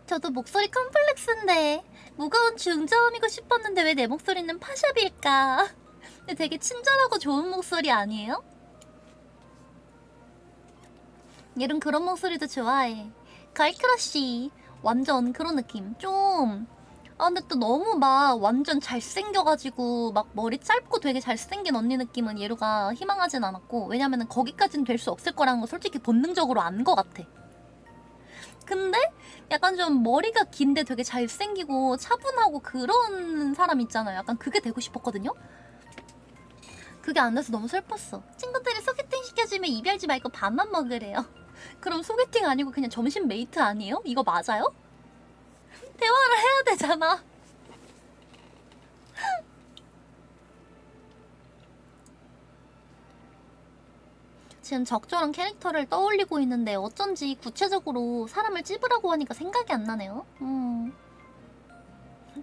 저도 목소리 컴플렉스인데 무거운 중저음이고 싶었는데 왜 내 목소리는 파샵일까? 근데 되게 친절하고 좋은 목소리 아니에요? 얘는 그런 목소리도 좋아해. 걸크러쉬 완전 그런 느낌. 좀 근데 또 너무 막 완전 잘생겨가지고 막 머리 짧고 되게 잘생긴 언니 느낌은 예루가 희망하진 않았고, 왜냐면은 거기까지는 될 수 없을 거라는 거 솔직히 본능적으로 안 거 같아. 근데 약간 좀 머리가 긴데 되게 잘생기고 차분하고 그런 사람 있잖아요. 약간 그게 되고 싶었거든요? 그게 안 돼서 너무 슬펐어. 친구들이 소개팅 시켜주면 이별지 말고 밥만 먹으래요. 그럼 소개팅 아니고 그냥 점심 메이트 아니에요? 이거 맞아요? 대화를 해야 되잖아. 지금 적절한 캐릭터를 떠올리고 있는데 어쩐지 구체적으로 사람을 찝으라고 하니까 생각이 안 나네요.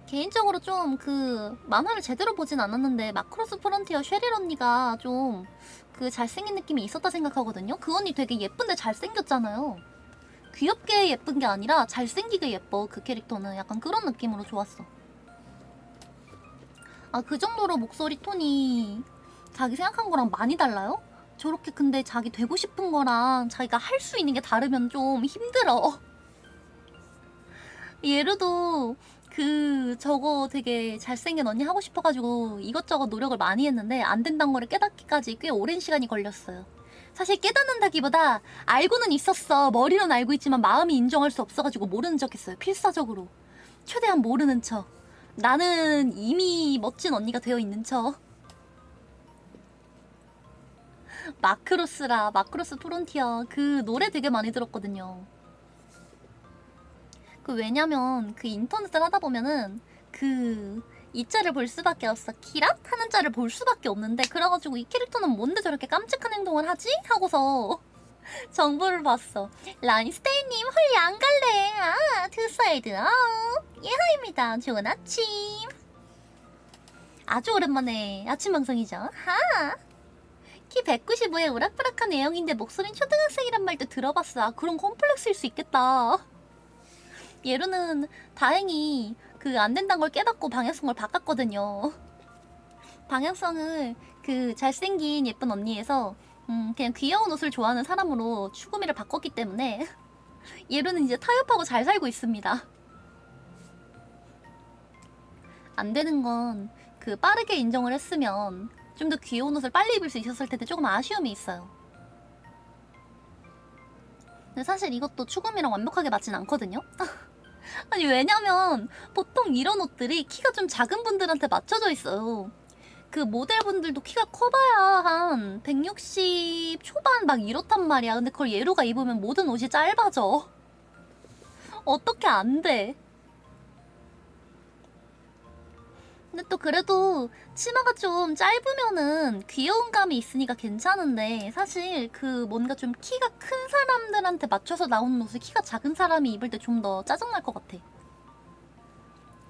개인적으로 좀 만화를 제대로 보진 않았는데 마크로스 프론티어 쉐릴 언니가 좀 잘생긴 느낌이 있었다 생각하거든요. 그 언니 되게 예쁜데 잘생겼잖아요. 귀엽게 예쁜 게 아니라 잘생기게 예뻐. 그 캐릭터는 약간 그런 느낌으로 좋았어. 그 정도로 목소리 톤이 자기 생각한 거랑 많이 달라요? 저렇게 근데 자기 되고 싶은 거랑 자기가 할 수 있는 게 다르면 좀 힘들어. 예루도 저거 되게 잘생긴 언니 하고 싶어가지고 이것저것 노력을 많이 했는데 안 된다는 거를 깨닫기까지 꽤 오랜 시간이 걸렸어요. 사실 깨닫는다기보다 알고는 있었어. 머리로는 알고 있지만 마음이 인정할 수 없어가지고 모르는 척 했어요. 필사적으로. 최대한 모르는 척. 나는 이미 멋진 언니가 되어 있는 척. 마크로스 프론티어 그 노래 되게 많이 들었거든요. 왜냐면 인터넷을 하다 보면은 이 자를 볼 수밖에 없어. 키랏? 하는 자를 볼 수밖에 없는데 그래가지고 이 캐릭터는 뭔데 저렇게 깜찍한 행동을 하지? 하고서 정보를 봤어. 라니스테이님 홀리 안 갈래. 아, 투사이드 예하입니다. 좋은 아침. 아주 오랜만에 아침 방송이죠. 하. 키 195에 우락부락한 애형인데 목소리는 초등학생이란 말도 들어봤어. 아, 그런 콤플렉스일 수 있겠다. 예루는 다행히 그 안 된다는 걸 깨닫고 방향성을 바꿨거든요. 방향성을 그 잘생긴 예쁜 언니에서 그냥 귀여운 옷을 좋아하는 사람으로 추구미를 바꿨기 때문에 예루는 이제 타협하고 잘 살고 있습니다. 안 되는 건 그 빠르게 인정을 했으면 좀 더 귀여운 옷을 빨리 입을 수 있었을 텐데 조금 아쉬움이 있어요. 근데 사실 이것도 추구미랑 완벽하게 맞진 않거든요? 아니 왜냐면 보통 이런 옷들이 키가 좀 작은 분들한테 맞춰져 있어요. 그 모델분들도 키가 커봐야 한 160 초반 막 이렇단 말이야. 근데 그걸 예루가 입으면 모든 옷이 짧아져. 어떻게 안 돼? 근데 또 그래도 치마가 좀 짧으면은 귀여운 감이 있으니까 괜찮은데 사실 그 뭔가 좀 키가 큰 사람들한테 맞춰서 나오는 옷을 키가 작은 사람이 입을 때 좀 더 짜증날 것 같아.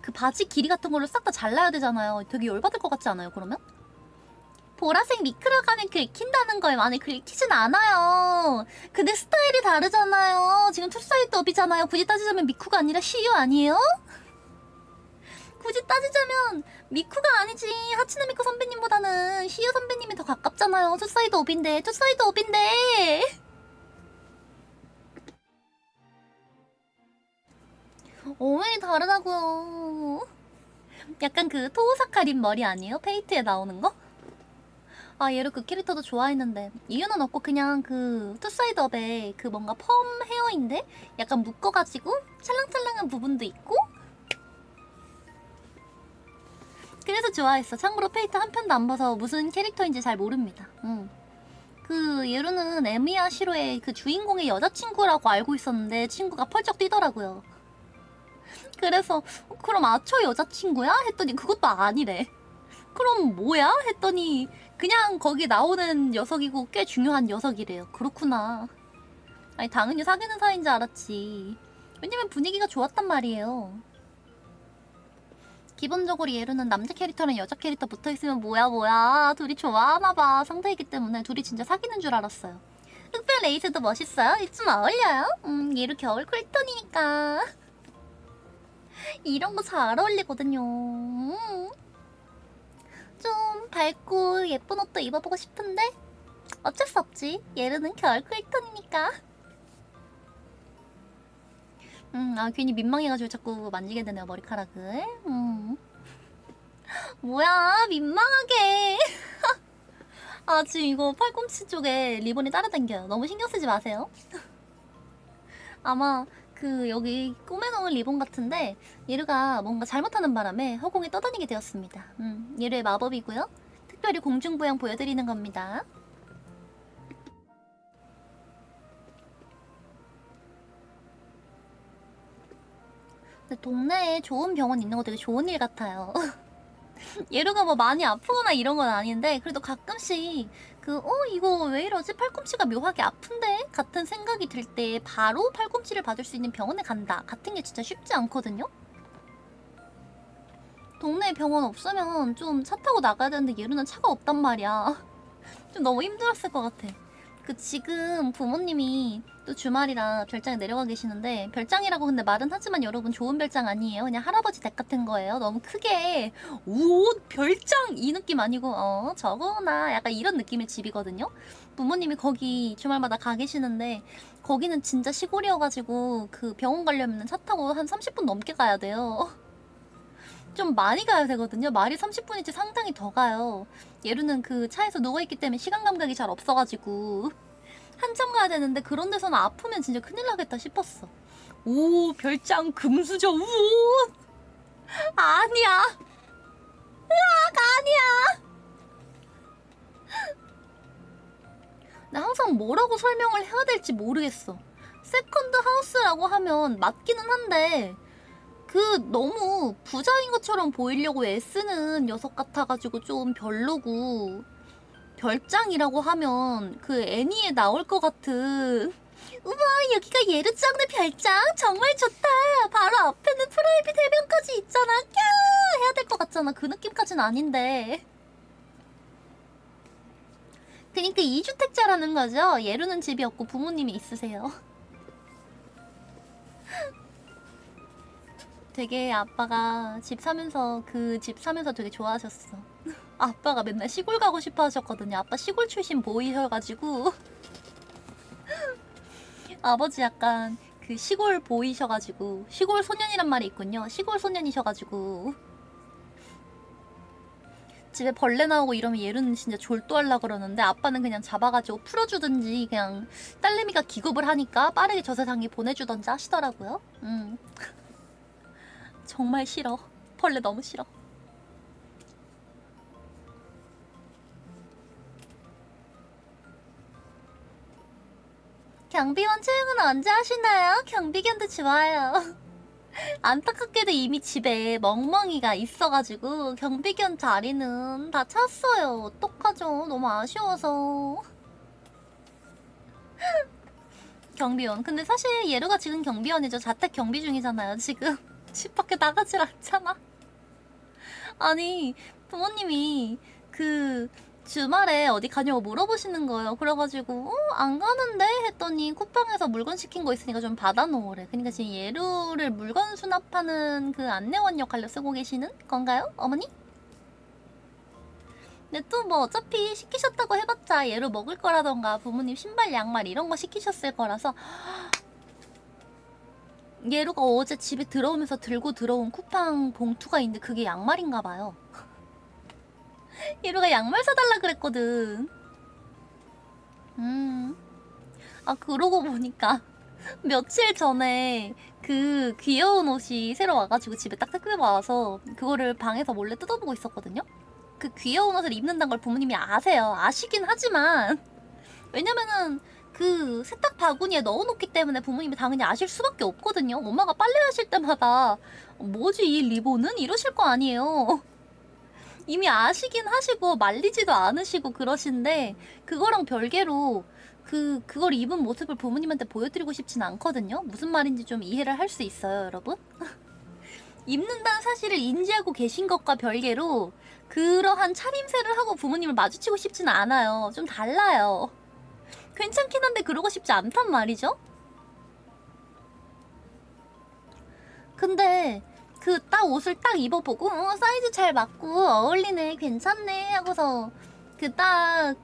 그 바지 길이 같은 걸로 싹 다 잘라야 되잖아요. 되게 열받을 것 같지 않아요, 그러면? 보라색 미크로 가면 긁힌다는 거예요. 아니, 긁히진 않아요. 근데 스타일이 다르잖아요. 지금 투사이드 업이잖아요. 굳이 따지자면 미쿠가 아니라 시유 아니에요? 굳이 따지자면 미쿠가 아니지. 하츠네 미쿠 선배님보다는 시유 선배님이 더 가깝잖아요. 투사이드 업인데. 어머니 다르다고요. 약간 그 토우사카린 머리 아니에요? 페이트에 나오는 거? 아, 얘를 그 캐릭터도 좋아했는데 이유는 없고 그냥 그 투사이드 업의 그 뭔가 펌 헤어인데 약간 묶어가지고 찰랑찰랑한 부분도 있고 그래서 좋아했어. 참고로 페이트 한 편도 안 봐서 무슨 캐릭터인지 잘 모릅니다. 그 예루는 에미야 시로의 그 주인공의 여자친구라고 알고 있었는데 친구가 펄쩍 뛰더라고요. 그래서 그럼 아초 여자친구야? 했더니 그것도 아니래. 그럼 뭐야? 했더니 그냥 거기 나오는 녀석이고 꽤 중요한 녀석이래요. 그렇구나. 아니 당연히 사귀는 사이인 줄 알았지. 왜냐면 분위기가 좋았단 말이에요. 기본적으로 예루는 남자 캐릭터랑 여자 캐릭터 붙어있으면 뭐야 둘이 좋아하나봐. 상대이기 때문에 둘이 진짜 사귀는 줄 알았어요. 흑별 레이스도 멋있어요? 좀 어울려요? 예루 겨울 쿨톤이니까 이런 거 잘 어울리거든요. 좀 밝고 예쁜 옷도 입어보고 싶은데 어쩔 수 없지. 예루는 겨울 쿨톤이니까. 아 괜히 민망해가지고 자꾸 만지게 되네요 머리카락을. 뭐야 민망하게. 아 지금 이거 팔꿈치 쪽에 리본이 따라당겨요. 너무 신경 쓰지 마세요. 아마 그 여기 꾸며놓은 리본 같은데 예루가 뭔가 잘못하는 바람에 허공에 떠다니게 되었습니다. 예루의 마법이고요. 특별히 공중부양 보여드리는 겁니다. 근데 동네에 좋은 병원 있는 거 되게 좋은 일 같아요. 예루가 뭐 많이 아프거나 이런 건 아닌데 그래도 가끔씩 이거 왜 이러지? 팔꿈치가 묘하게 아픈데? 같은 생각이 들 때 바로 팔꿈치를 받을 수 있는 병원에 간다 같은 게 진짜 쉽지 않거든요? 동네에 병원 없으면 좀 차 타고 나가야 되는데 예루는 차가 없단 말이야. 좀 너무 힘들었을 것 같아. 그 지금 부모님이 또 주말이라 별장에 내려가 계시는데 별장이라고 근데 말은 하지만 여러분 좋은 별장 아니에요. 그냥 할아버지 댁 같은 거예요. 너무 크게 옷 별장 이 느낌 아니고 저거나 약간 이런 느낌의 집이거든요. 부모님이 거기 주말마다 가 계시는데 거기는 진짜 시골이어가지고 그 병원 가려면 차 타고 한 30분 넘게 가야 돼요. 좀 많이 가야 되거든요. 말이 30분이지 상당히 더 가요. 예루는 그 차에서 누워있기 때문에 시간 감각이 잘 없어가지고 한참 가야 되는데 그런 데서는 아프면 진짜 큰일 나겠다 싶었어. 오 별장 금수저 우옷 아니야. 으악 아니야. 근데 항상 뭐라고 설명을 해야 될지 모르겠어. 세컨드 하우스라고 하면 맞기는 한데 너무 부자인 것처럼 보이려고 애쓰는 녀석 같아가지고 좀 별로고, 별장이라고 하면 그 애니에 나올 것 같은 우와 여기가 예루짱네 별장 정말 좋다 바로 앞에는 프라이빗 해변까지 있잖아 꺄 해야 될 것 같잖아. 그 느낌까진 아닌데. 그니까 2주택자라는 거죠. 예루는 집이 없고 부모님이 있으세요. 되게 아빠가 그 집 사면서 되게 좋아하셨어. 아빠가 맨날 시골 가고 싶어 하셨거든요. 아빠 시골 출신 보이셔가지고 아버지 약간 그 시골 보이셔가지고 시골 소년이란 말이 있군요. 시골 소년이셔가지고 집에 벌레 나오고 이러면 얘는 진짜 졸도하려고 그러는데 아빠는 그냥 잡아가지고 풀어주든지 그냥 딸내미가 기겁을 하니까 빠르게 저 세상에 보내주던지 하시더라고요. 정말 싫어. 벌레 너무 싫어. 경비원 채용은 언제 하시나요? 경비견도 좋아요. 안타깝게도 이미 집에 멍멍이가 있어가지고 경비견 자리는 다 찼어요. 어떡하죠? 너무 아쉬워서. 경비원. 근데 사실 예루가 지금 경비원이죠. 자택 경비 중이잖아요. 지금 집 밖에 나가질 않잖아. 아니 부모님이 그 주말에 어디 가냐고 물어보시는 거예요. 그래가지고 안 가는데 했더니 쿠팡에서 물건 시킨 거 있으니까 좀 받아놓으래. 그러니까 지금 예루를 물건 수납하는 그 안내원 역할로 쓰고 계시는 건가요? 어머니? 근데 또 뭐 어차피 시키셨다고 해봤자 예루 먹을 거라던가 부모님 신발 양말 이런 거 시키셨을 거라서 예루가 어제 집에 들어오면서 들고 들어온 쿠팡 봉투가 있는데 그게 양말인가 봐요. 예루가 양말 사달라 그랬거든. 아 그러고 보니까 며칠 전에 그 귀여운 옷이 새로 와가지고 집에 딱 택배가 와서 그거를 방에서 몰래 뜯어보고 있었거든요. 그 귀여운 옷을 입는다는 걸 부모님이 아세요. 아시긴 하지만 왜냐면은 그 세탁 바구니에 넣어놓기 때문에 부모님이 당연히 아실 수밖에 없거든요. 엄마가 빨래하실 때마다 뭐지 이 리본은? 이러실 거 아니에요. 이미 아시긴 하시고 말리지도 않으시고 그러신데 그거랑 별개로 그걸 입은 모습을 부모님한테 보여드리고 싶진 않거든요. 무슨 말인지 좀 이해를 할 수 있어요, 여러분? 입는다는 사실을 인지하고 계신 것과 별개로 그러한 차림새를 하고 부모님을 마주치고 싶지는 않아요. 좀 달라요. 괜찮긴 한데 그러고 싶지 않단 말이죠? 근데 그 딱 옷을 딱 입어보고 사이즈 잘 맞고 어울리네 괜찮네 하고서 그 딱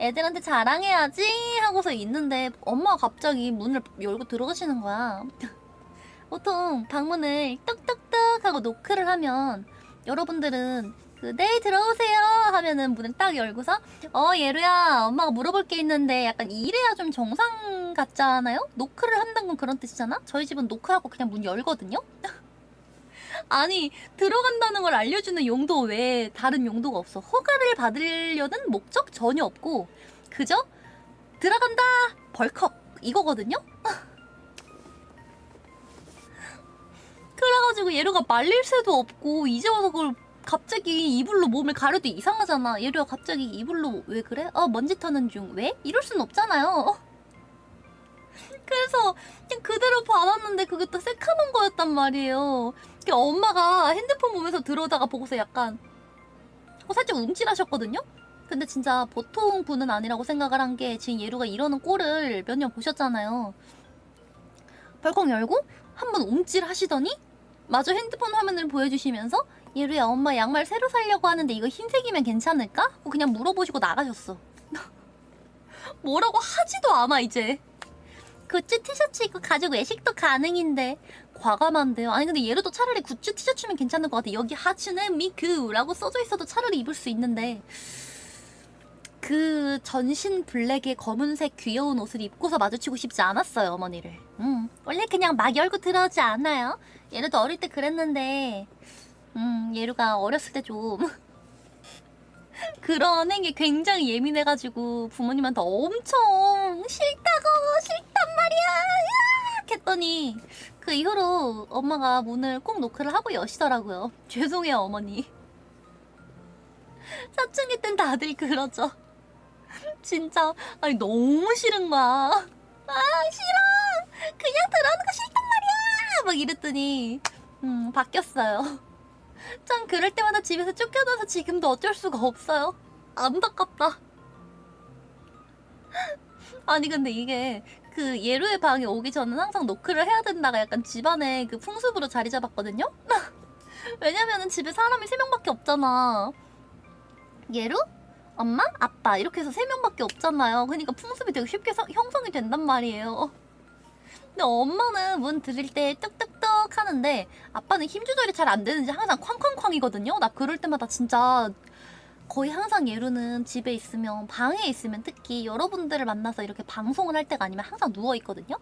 애들한테 자랑해야지 하고서 있는데 엄마가 갑자기 문을 열고 들어가시는 거야. 보통 방문을 떡떡떡 하고 노크를 하면 여러분들은 네 들어오세요 하면은 문을 딱 열고서 예루야 엄마가 물어볼 게 있는데 약간 이래야 좀 정상 같잖아요? 노크를 한다는 건 그런 뜻이잖아? 저희 집은 노크하고 그냥 문 열거든요? 아니 들어간다는 걸 알려주는 용도 외에 다른 용도가 없어. 허가를 받으려는 목적 전혀 없고 그저 들어간다 벌컥 이거거든요? 그래가지고 예루가 말릴 새도 없고 이제 와서 그걸 갑자기 이불로 몸을 가려도 이상하잖아. 예루가 갑자기 이불로 왜 그래? 먼지 터는 중. 왜? 이럴 순 없잖아요. 그래서 그냥 그대로 받았는데 그게 또 새카만 거였단 말이에요. 엄마가 핸드폰 보면서 들어오다가 보고서 약간 살짝 움찔하셨거든요? 근데 진짜 보통 분은 아니라고 생각을 한 게 지금 예루가 이러는 꼴을 몇 년 보셨잖아요. 벌컥 열고 한번 움찔하시더니 마저 핸드폰 화면을 보여주시면서 예루야 엄마 양말 새로 사려고 하는데 이거 흰색이면 괜찮을까? 하고 그냥 물어보시고 나가셨어. 뭐라고 하지도 않아 이제. 굿즈 티셔츠 입고 가족 외식도 가능인데 과감한데요. 아니 근데 얘로도 차라리 굿즈 티셔츠면 괜찮을 것 같아. 여기 하츠는 미쿠라고 써져 있어도 차라리 입을 수 있는데 그 전신 블랙의 검은색 귀여운 옷을 입고서 마주치고 싶지 않았어요 어머니를. 원래 그냥 막 열고 들어오지 않아요. 얘로도 어릴 때 그랬는데 얘루가 어렸을 때 좀 그런 행위에 굉장히 예민해가지고 부모님한테 엄청 싫단 말이야 으악! 했더니 그 이후로 엄마가 문을 꼭 노크를 하고 여시더라고요. 죄송해요 어머니. 사춘기 땐 다들 그러죠. 진짜 아니 너무 싫은 거야. 아 싫어. 그냥 들어오는 거 싫단 말이야. 막 이랬더니 바뀌었어요. 전 그럴 때마다 집에서 쫓겨나서 지금도 어쩔 수가 없어요. 안타깝다. 아니 근데 이게 그 예루의 방에 오기 전은 항상 노크를 해야 된다가 약간 집안에 그 풍습으로 자리 잡았거든요? 왜냐면은 집에 사람이 3명밖에 없잖아. 예루? 엄마? 아빠 이렇게 해서 3명밖에 없잖아요. 그러니까 풍습이 되게 쉽게 형성이 된단 말이에요. 근데 엄마는 문 들일 때 뚝뚝뚝 하는데 아빠는 힘 조절이 잘 안 되는지 항상 쾅쾅쾅이거든요. 나 그럴 때마다 진짜 거의 항상 예루는 집에 있으면 방에 있으면 특히 여러분들을 만나서 이렇게 방송을 할 때가 아니면 항상 누워있거든요.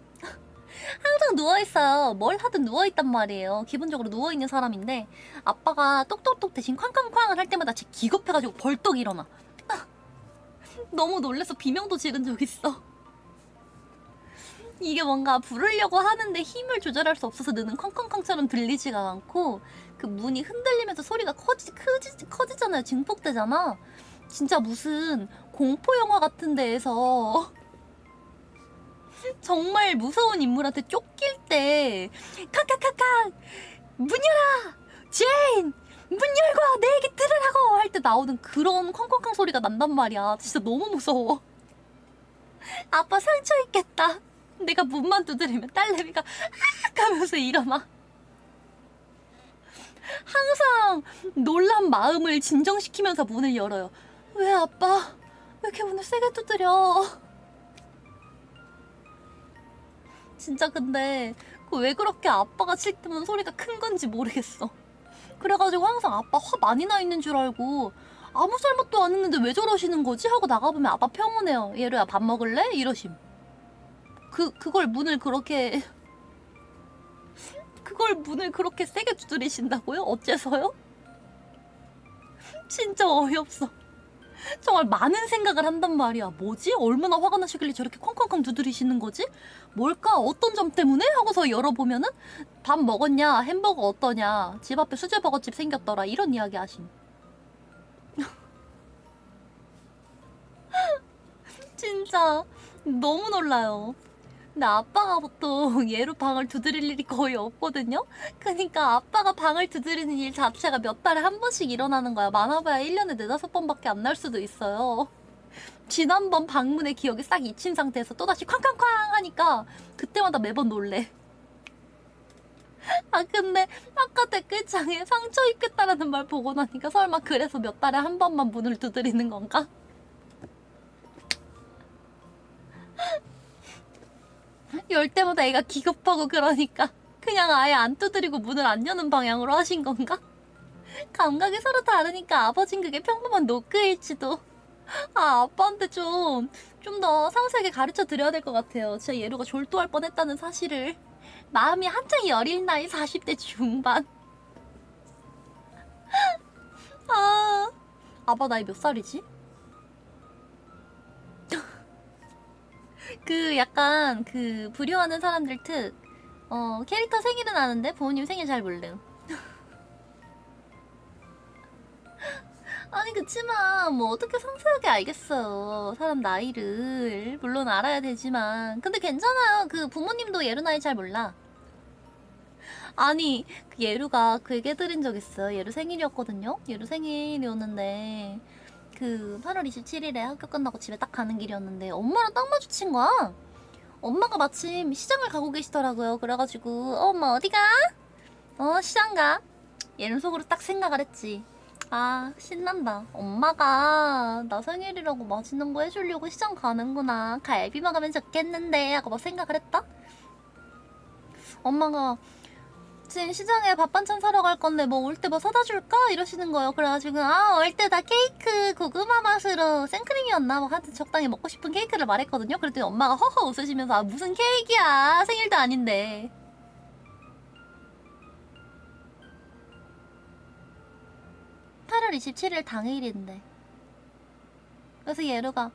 항상 누워있어요. 뭘 하든 누워있단 말이에요. 기본적으로 누워있는 사람인데 아빠가 똑똑똑 대신 쾅쾅쾅을 할 때마다 제 기겁해가지고 벌떡 일어나. 너무 놀래서 비명도 지른 적 있어. 이게 뭔가 부르려고 하는데 힘을 조절할 수 없어서 느는 쾅쾅쾅처럼 들리지가 않고 그 문이 흔들리면서 소리가 커지잖아요. 증폭되잖아. 진짜 무슨 공포 영화 같은 데에서 정말 무서운 인물한테 쫓길 때 칵칵칵칵 문 열어! 제인! 문 열고 내 얘기 들으라고! 할 때 나오는 그런 쾅쾅쾅 소리가 난단 말이야. 진짜 너무 무서워. 아빠 상처 있겠다. 내가 문만 두드리면 딸내미가 아 하면서 일어나. 항상 놀란 마음을 진정시키면서 문을 열어요. 왜 아빠? 왜 이렇게 문을 세게 두드려? 진짜 근데 왜 그렇게 아빠가 칠 때만 소리가 큰 건지 모르겠어. 그래가지고 항상 아빠 화 많이 나 있는 줄 알고 아무 잘못도 안 했는데 왜 저러시는 거지? 하고 나가보면 아빠 평온해요. 예루야 밥 먹을래? 이러심. 그걸 문을 그렇게 세게 두드리신다고요? 어째서요? 진짜 어이없어. 정말 많은 생각을 한단 말이야. 뭐지? 얼마나 화가 나시길래 저렇게 쾅쾅쾅 두드리시는 거지? 뭘까? 어떤 점 때문에? 하고서 열어보면은 밥 먹었냐? 햄버거 어떠냐? 집 앞에 수제버거집 생겼더라. 이런 이야기 하심. 진짜 너무 놀라요. 근데 아빠가 보통 예루 방을 두드릴 일이 거의 없거든요? 그니까 아빠가 방을 두드리는 일 자체가 몇 달에 한 번씩 일어나는 거야. 많아봐야 1년에 4-5번밖에 안 날 수도 있어요. 지난번 방문의 기억이 싹 잊힌 상태에서 또다시 쾅쾅쾅 하니까 그때마다 매번 놀래. 아 근데 아까 댓글창에 상처 입겠다라는 말 보고 나니까 설마 그래서 몇 달에 한 번만 문을 두드리는 건가? 열 때마다 애가 기겁하고 그러니까 그냥 아예 안 두드리고 문을 안 여는 방향으로 하신 건가? 감각이 서로 다르니까 아버진 그게 평범한 노크일지도. 아 아빠한테 좀 더 상세하게 가르쳐 드려야 될 것 같아요. 진짜 예루가 졸도할 뻔했다는 사실을. 마음이 한창 여릴 나이 40대 중반. 아 아빠 나이 몇 살이지? 그 약간 그 불효하는 사람들 특 캐릭터 생일은 아는데 부모님 생일 잘 모름. 아니 그치만 뭐 어떻게 상세하게 알겠어요. 사람 나이를 물론 알아야 되지만 근데 괜찮아요. 그 부모님도 예루 나이 잘 몰라. 아니 그 예루가 그 얘기 해드린 적 있어요. 예루 생일이었거든요. 예루 생일이었는데 그 8월 27일에 학교 끝나고 집에 딱 가는 길이었는데 엄마랑 딱 마주친 거야. 엄마가 마침 시장을 가고 계시더라고요. 그래가지고 엄마 어디가? 시장 가. 얘는 속으로 딱 생각을 했지. 아 신난다. 엄마가 나 생일이라고 맛있는 거 해주려고 시장 가는구나. 갈비 먹으면 좋겠는데 하고 막 생각을 했다. 엄마가 지금 시장에 밥 반찬 사러 갈 건데 뭐 올 때 뭐 사다 줄까? 이러시는 거예요. 그래가지고 올 때 나 케이크 고구마 맛으로 생크림이었나? 뭐 하여튼 적당히 먹고 싶은 케이크를 말했거든요. 그랬더니 엄마가 허허 웃으시면서 무슨 케이크야? 생일도 아닌데. (8월 27일) 당일인데. 그래서 예루가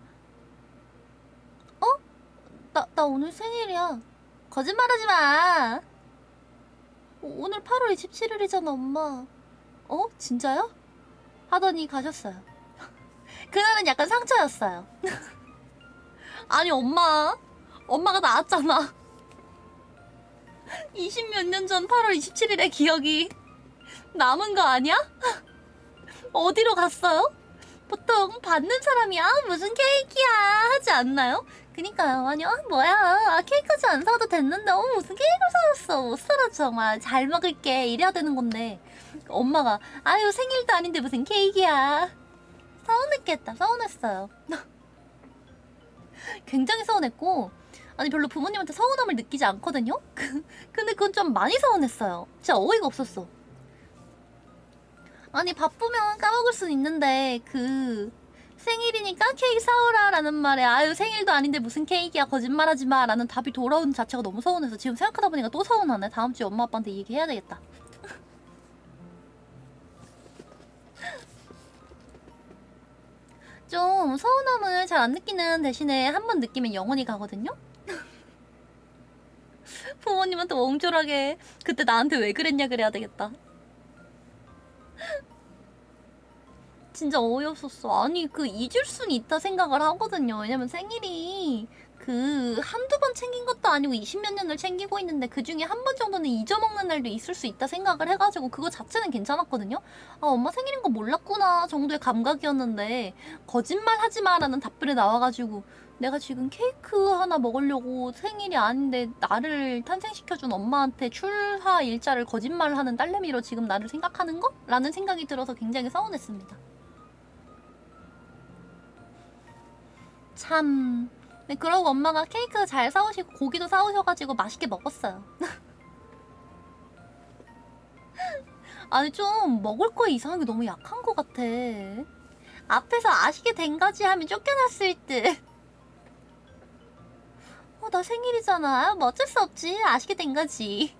나 오늘 생일이야. 거짓말하지 마. 오늘 8월 27일이잖아 엄마. 어? 진짜요? 하더니 가셨어요. 그날은 약간 상처였어요. 아니 엄마가 나왔잖아. 20 몇 년 전 8월 27일의 기억이 남은 거 아니야? 어디로 갔어요? 보통 받는 사람이 무슨 케이크야 하지 않나요? 그니까요. 아니 뭐야 케이크지 안 사도 됐는데 무슨 케이크를 사줬어. 못 살아 정말. 잘 먹을게 이래야 되는 건데 엄마가 아유 생일도 아닌데 무슨 케이크야. 서운했겠다. 서운했어요. 굉장히 서운했고 아니 별로 부모님한테 서운함을 느끼지 않거든요? 근데 그건 좀 많이 서운했어요. 진짜 어이가 없었어. 아니 바쁘면 까먹을 순 있는데 생일이니까 케이크 사오라 라는 말에 아유 생일도 아닌데 무슨 케이크야 거짓말하지 마 라는 답이 돌아오는 자체가 너무 서운해서 지금 생각하다 보니까 또 서운하네. 다음 주에 엄마 아빠한테 얘기해야 되겠다. 좀 서운함을 잘 안 느끼는 대신에 한 번 느끼면 영원히 가거든요? 부모님한테 옹졸하게 그때 나한테 왜 그랬냐 그래야 되겠다. 진짜 어이없었어. 아니 잊을 순 있다 생각을 하거든요. 왜냐면 생일이 한두 번 챙긴 것도 아니고 20몇 년을 챙기고 있는데 그 중에 한 번 정도는 잊어먹는 날도 있을 수 있다 생각을 해가지고 그거 자체는 괜찮았거든요. 엄마 생일인 거 몰랐구나 정도의 감각이었는데 거짓말 하지마 라는 답변이 나와가지고 내가 지금 케이크 하나 먹으려고 생일이 아닌데 나를 탄생시켜준 엄마한테 출하 일자를 거짓말하는 딸내미로 지금 나를 생각하는 거? 라는 생각이 들어서 굉장히 서운했습니다. 참... 네, 그러고 엄마가 케이크 잘 사오시고 고기도 사오셔가지고 맛있게 먹었어요. 아니 좀 먹을 거에 이상하게 너무 약한 것 같아. 앞에서 아시게 된 거지 하면 쫓겨났을 듯. 나 생일이잖아. 뭐 어쩔 수 없지. 아시게 된 거지.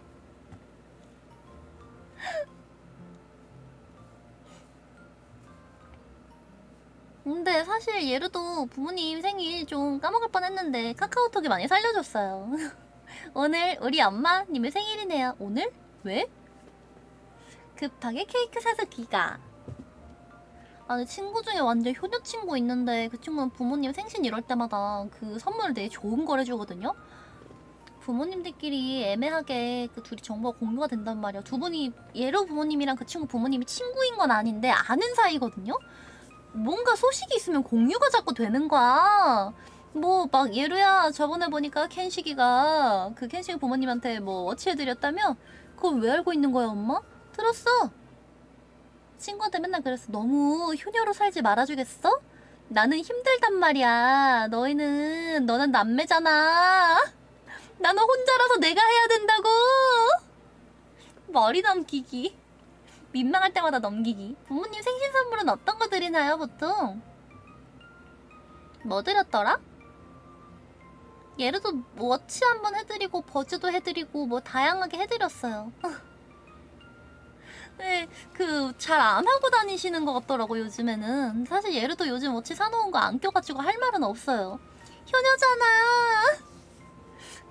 근데 사실 예루도 부모님 생일 좀 까먹을 뻔했는데 카카오톡이 많이 살려줬어요. 오늘 우리 엄마님의 생일이네요. 오늘? 왜? 급하게 케이크 사서 기가. 아니 친구 중에 완전 효녀 친구 있는데 그 친구는 부모님 생신 이럴 때마다 선물을 되게 좋은 걸 해주거든요. 부모님들끼리 애매하게 둘이 정보가 공유가 된단 말이야. 두 분이 예루 부모님이랑 그 친구 부모님이 친구인 건 아닌데 아는 사이거든요. 뭔가 소식이 있으면 공유가 자꾸 되는 거야. 뭐 막 예루야 저번에 보니까 켄식이가 켄식이 부모님한테 뭐 어치해드렸다며? 그걸 왜 알고 있는 거야 엄마? 들었어. 친구한테 맨날 그랬어. 너무 효녀로 살지 말아주겠어? 나는 힘들단 말이야. 너는 남매잖아. 나는 혼자라서 내가 해야 된다고. 머리 넘기기. 민망할 때마다 넘기기. 부모님 생신 선물은 어떤 거 드리나요 보통? 뭐 드렸더라? 예를 들어 워치 한번 해드리고 버즈도 해드리고 뭐 다양하게 해드렸어요. 네, 잘 안 하고 다니시는 것 같더라고 요즘에는. 사실 예루도 요즘 워치 사놓은 거 안 껴가지고 할 말은 없어요. 효녀잖아.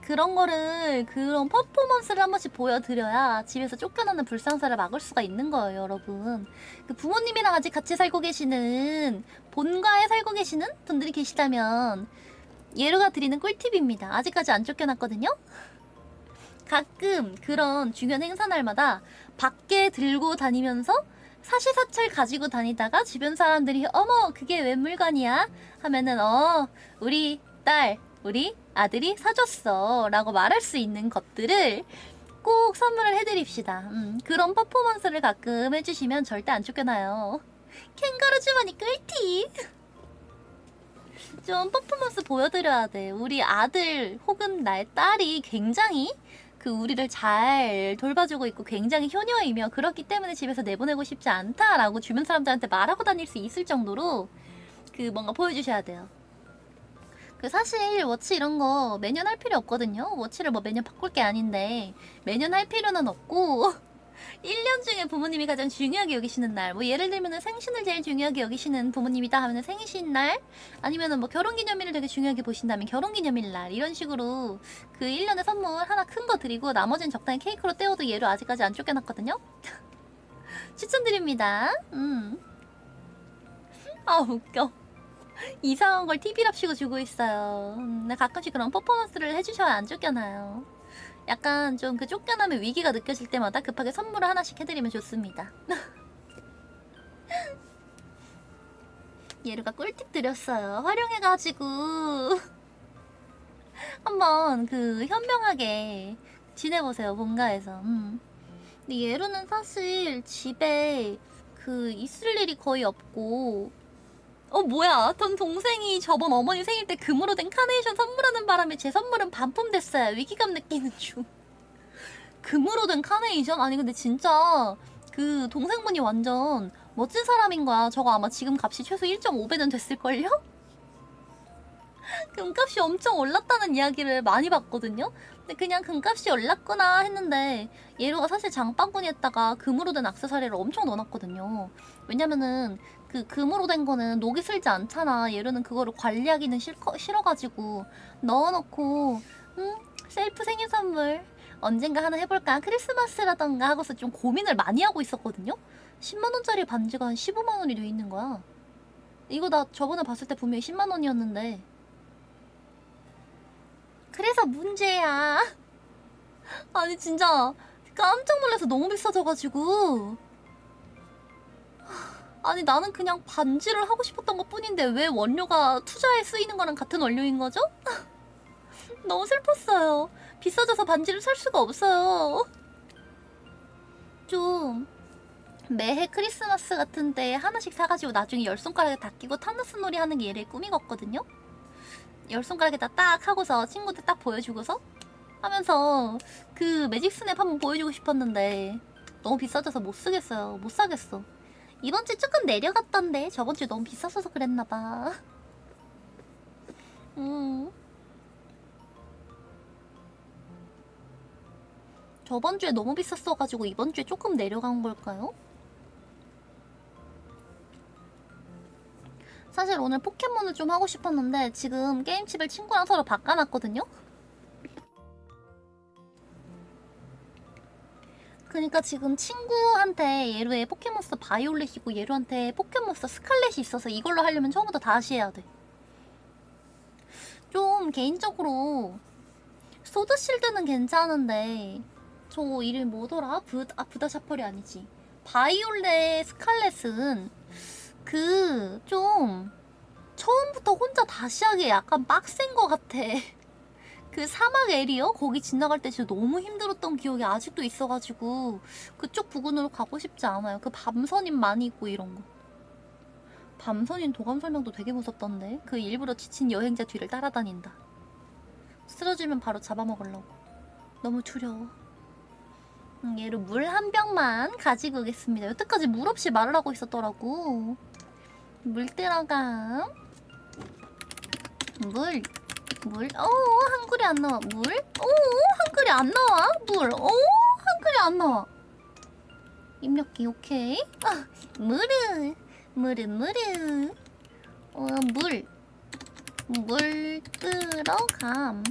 그런 퍼포먼스를 한 번씩 보여드려야 집에서 쫓겨나는 불상사를 막을 수가 있는 거예요, 여러분. 부모님이랑 아직 같이 살고 계시는, 본가에 살고 계시는 분들이 계시다면 예루가 드리는 꿀팁입니다. 아직까지 안 쫓겨났거든요? 가끔 그런 중요한 행사 날마다 밖에 들고 다니면서 사시사철 가지고 다니다가 주변 사람들이 어머 그게 웬 물건이야? 하면은 우리 딸 우리 아들이 사줬어 라고 말할 수 있는 것들을 꼭 선물을 해드립시다. 그런 퍼포먼스를 가끔 해주시면 절대 안 쫓겨나요. 캥거루 주머니 꿀팁. 좀 퍼포먼스 보여드려야 돼. 우리 아들 혹은 나의 딸이 굉장히 우리를 잘 돌봐주고 있고 굉장히 효녀이며 그렇기 때문에 집에서 내보내고 싶지 않다라고 주변 사람들한테 말하고 다닐 수 있을 정도로 뭔가 보여주셔야 돼요. 사실 워치 이런 거 매년 할 필요 없거든요. 워치를 뭐 매년 바꿀 게 아닌데 매년 할 필요는 없고 1년 중에 부모님이 가장 중요하게 여기시는 날. 뭐 예를 들면은 생신을 제일 중요하게 여기시는 부모님이다 하면은 생신 날, 아니면은 뭐 결혼기념일을 되게 중요하게 보신다면 결혼기념일 날, 이런 식으로 그 1년에 선물 하나 큰 거 드리고 나머지는 적당히 케이크로 때워도 얘로 아직까지 안 쫓겨났거든요. 추천드립니다. 아 웃겨. 이상한 걸 TV랍시고 주고 있어요. 근데 가끔씩 그런 퍼포먼스를 해주셔야 안 쫓겨나요. 약간 좀 그 쫓겨남의 위기가 느껴질 때마다 급하게 선물을 하나씩 해드리면 좋습니다. 예루가 꿀팁 드렸어요. 활용해가지고 한번 그 현명하게 지내보세요. 본가에서. 근데 예루는 사실 집에 그 있을 일이 거의 없고, 뭐야? 전 동생이 저번 어머니 생일 때 금으로 된 카네이션 선물하는 바람에 제 선물은 반품됐어요. 위기감 느끼는 중. 금으로 된 카네이션? 아니 근데 진짜 그 동생분이 완전 멋진 사람인 거야. 저거 아마 지금 값이 최소 1.5배는 됐을걸요? 금값이 엄청 올랐다는 이야기를 많이 봤거든요? 근데 그냥 금값이 올랐구나 했는데 예루가 사실 장바구니 했다가 금으로 된 액세서리를 엄청 넣어놨거든요. 왜냐면은 그 금으로 된 거는 녹이 슬지 않잖아. 예루는 그거를 관리하기는 싫어가지고 넣어놓고 셀프 생일 선물 언젠가 하나 해볼까? 크리스마스라던가 하고서 좀 고민을 많이 하고 있었거든요? 10만원짜리 반지가 한 15만원이 돼 있는 거야. 이거 나 저번에 봤을 때 분명히 10만원이었는데 그래서 문제야. 아니 진짜 깜짝 놀라서 너무 비싸져가지고, 아니 나는 그냥 반지를 하고 싶었던 것 뿐인데 왜 원료가 투자에 쓰이는 거랑 같은 원료인 거죠? 너무 슬펐어요. 비싸져서 반지를 살 수가 없어요. 좀 매해 크리스마스 같은 때 하나씩 사가지고 나중에 열 손가락에 다 끼고 타노스 놀이 하는 게 얘를 꿈이었거든요. 열 손가락에다 딱 하고서 친구들 딱 보여주고서 하면서 그 매직 스냅 한번 보여주고 싶었는데 너무 비싸져서 못 쓰겠어요. 못 사겠어. 이번 주 조금 내려갔던데 저번 주 너무 비쌌어서 그랬나봐. 저번 주에 너무 비쌌어가지고 이번 주에 조금 내려간 걸까요? 사실 오늘 포켓몬을 좀 하고 싶었는데 지금 게임칩을 친구랑 서로 바꿔놨거든요? 그니까 지금 친구한테 예루의 포켓몬스터 바이올렛이고 예루한테 포켓몬스터 스칼렛이 있어서 이걸로 하려면 처음부터 다시 해야 돼. 좀 개인적으로 소드실드는 괜찮은데 저 이름이 뭐더라? 부다 샤펄이 아니지. 바이올렛 스칼렛은 그 좀 처음부터 혼자 다시 하기 약간 빡센 것 같아. 그 사막 에리어? 거기 지나갈 때 진짜 너무 힘들었던 기억이 아직도 있어가지고 그쪽 부근으로 가고 싶지 않아요. 그 밤선인 많이 있고 이런 거. 밤선인 도감 설명도 되게 무섭던데. 그 일부러 지친 여행자 뒤를 따라다닌다. 쓰러지면 바로 잡아먹으려고. 너무 두려워. 얘로 물 한 병만 가지고 오겠습니다. 여태까지 물 없이 말을 하고 있었더라고. 물 들어감. 물. 한 그릇 안 나와. 물? 한 그릇 안 나와. 물. 한 그릇 안 나와. 입력기 오케이. 물은. 물 들어감.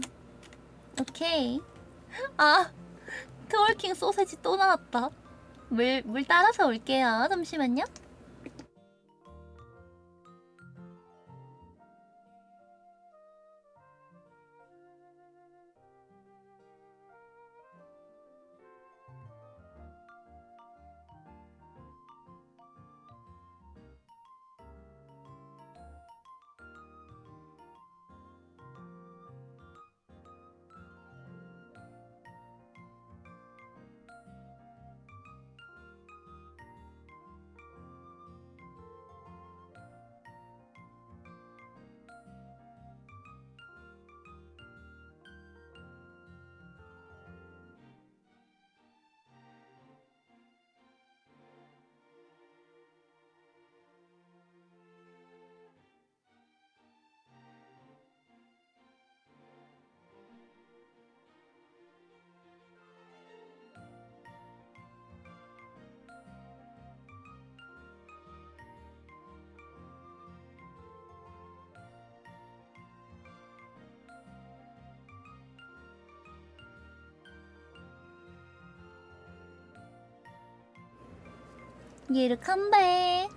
오케이. 트월킹 소세지 또 나왔다. 물 따라서 올게요. 잠시만요. 얘를 컴백.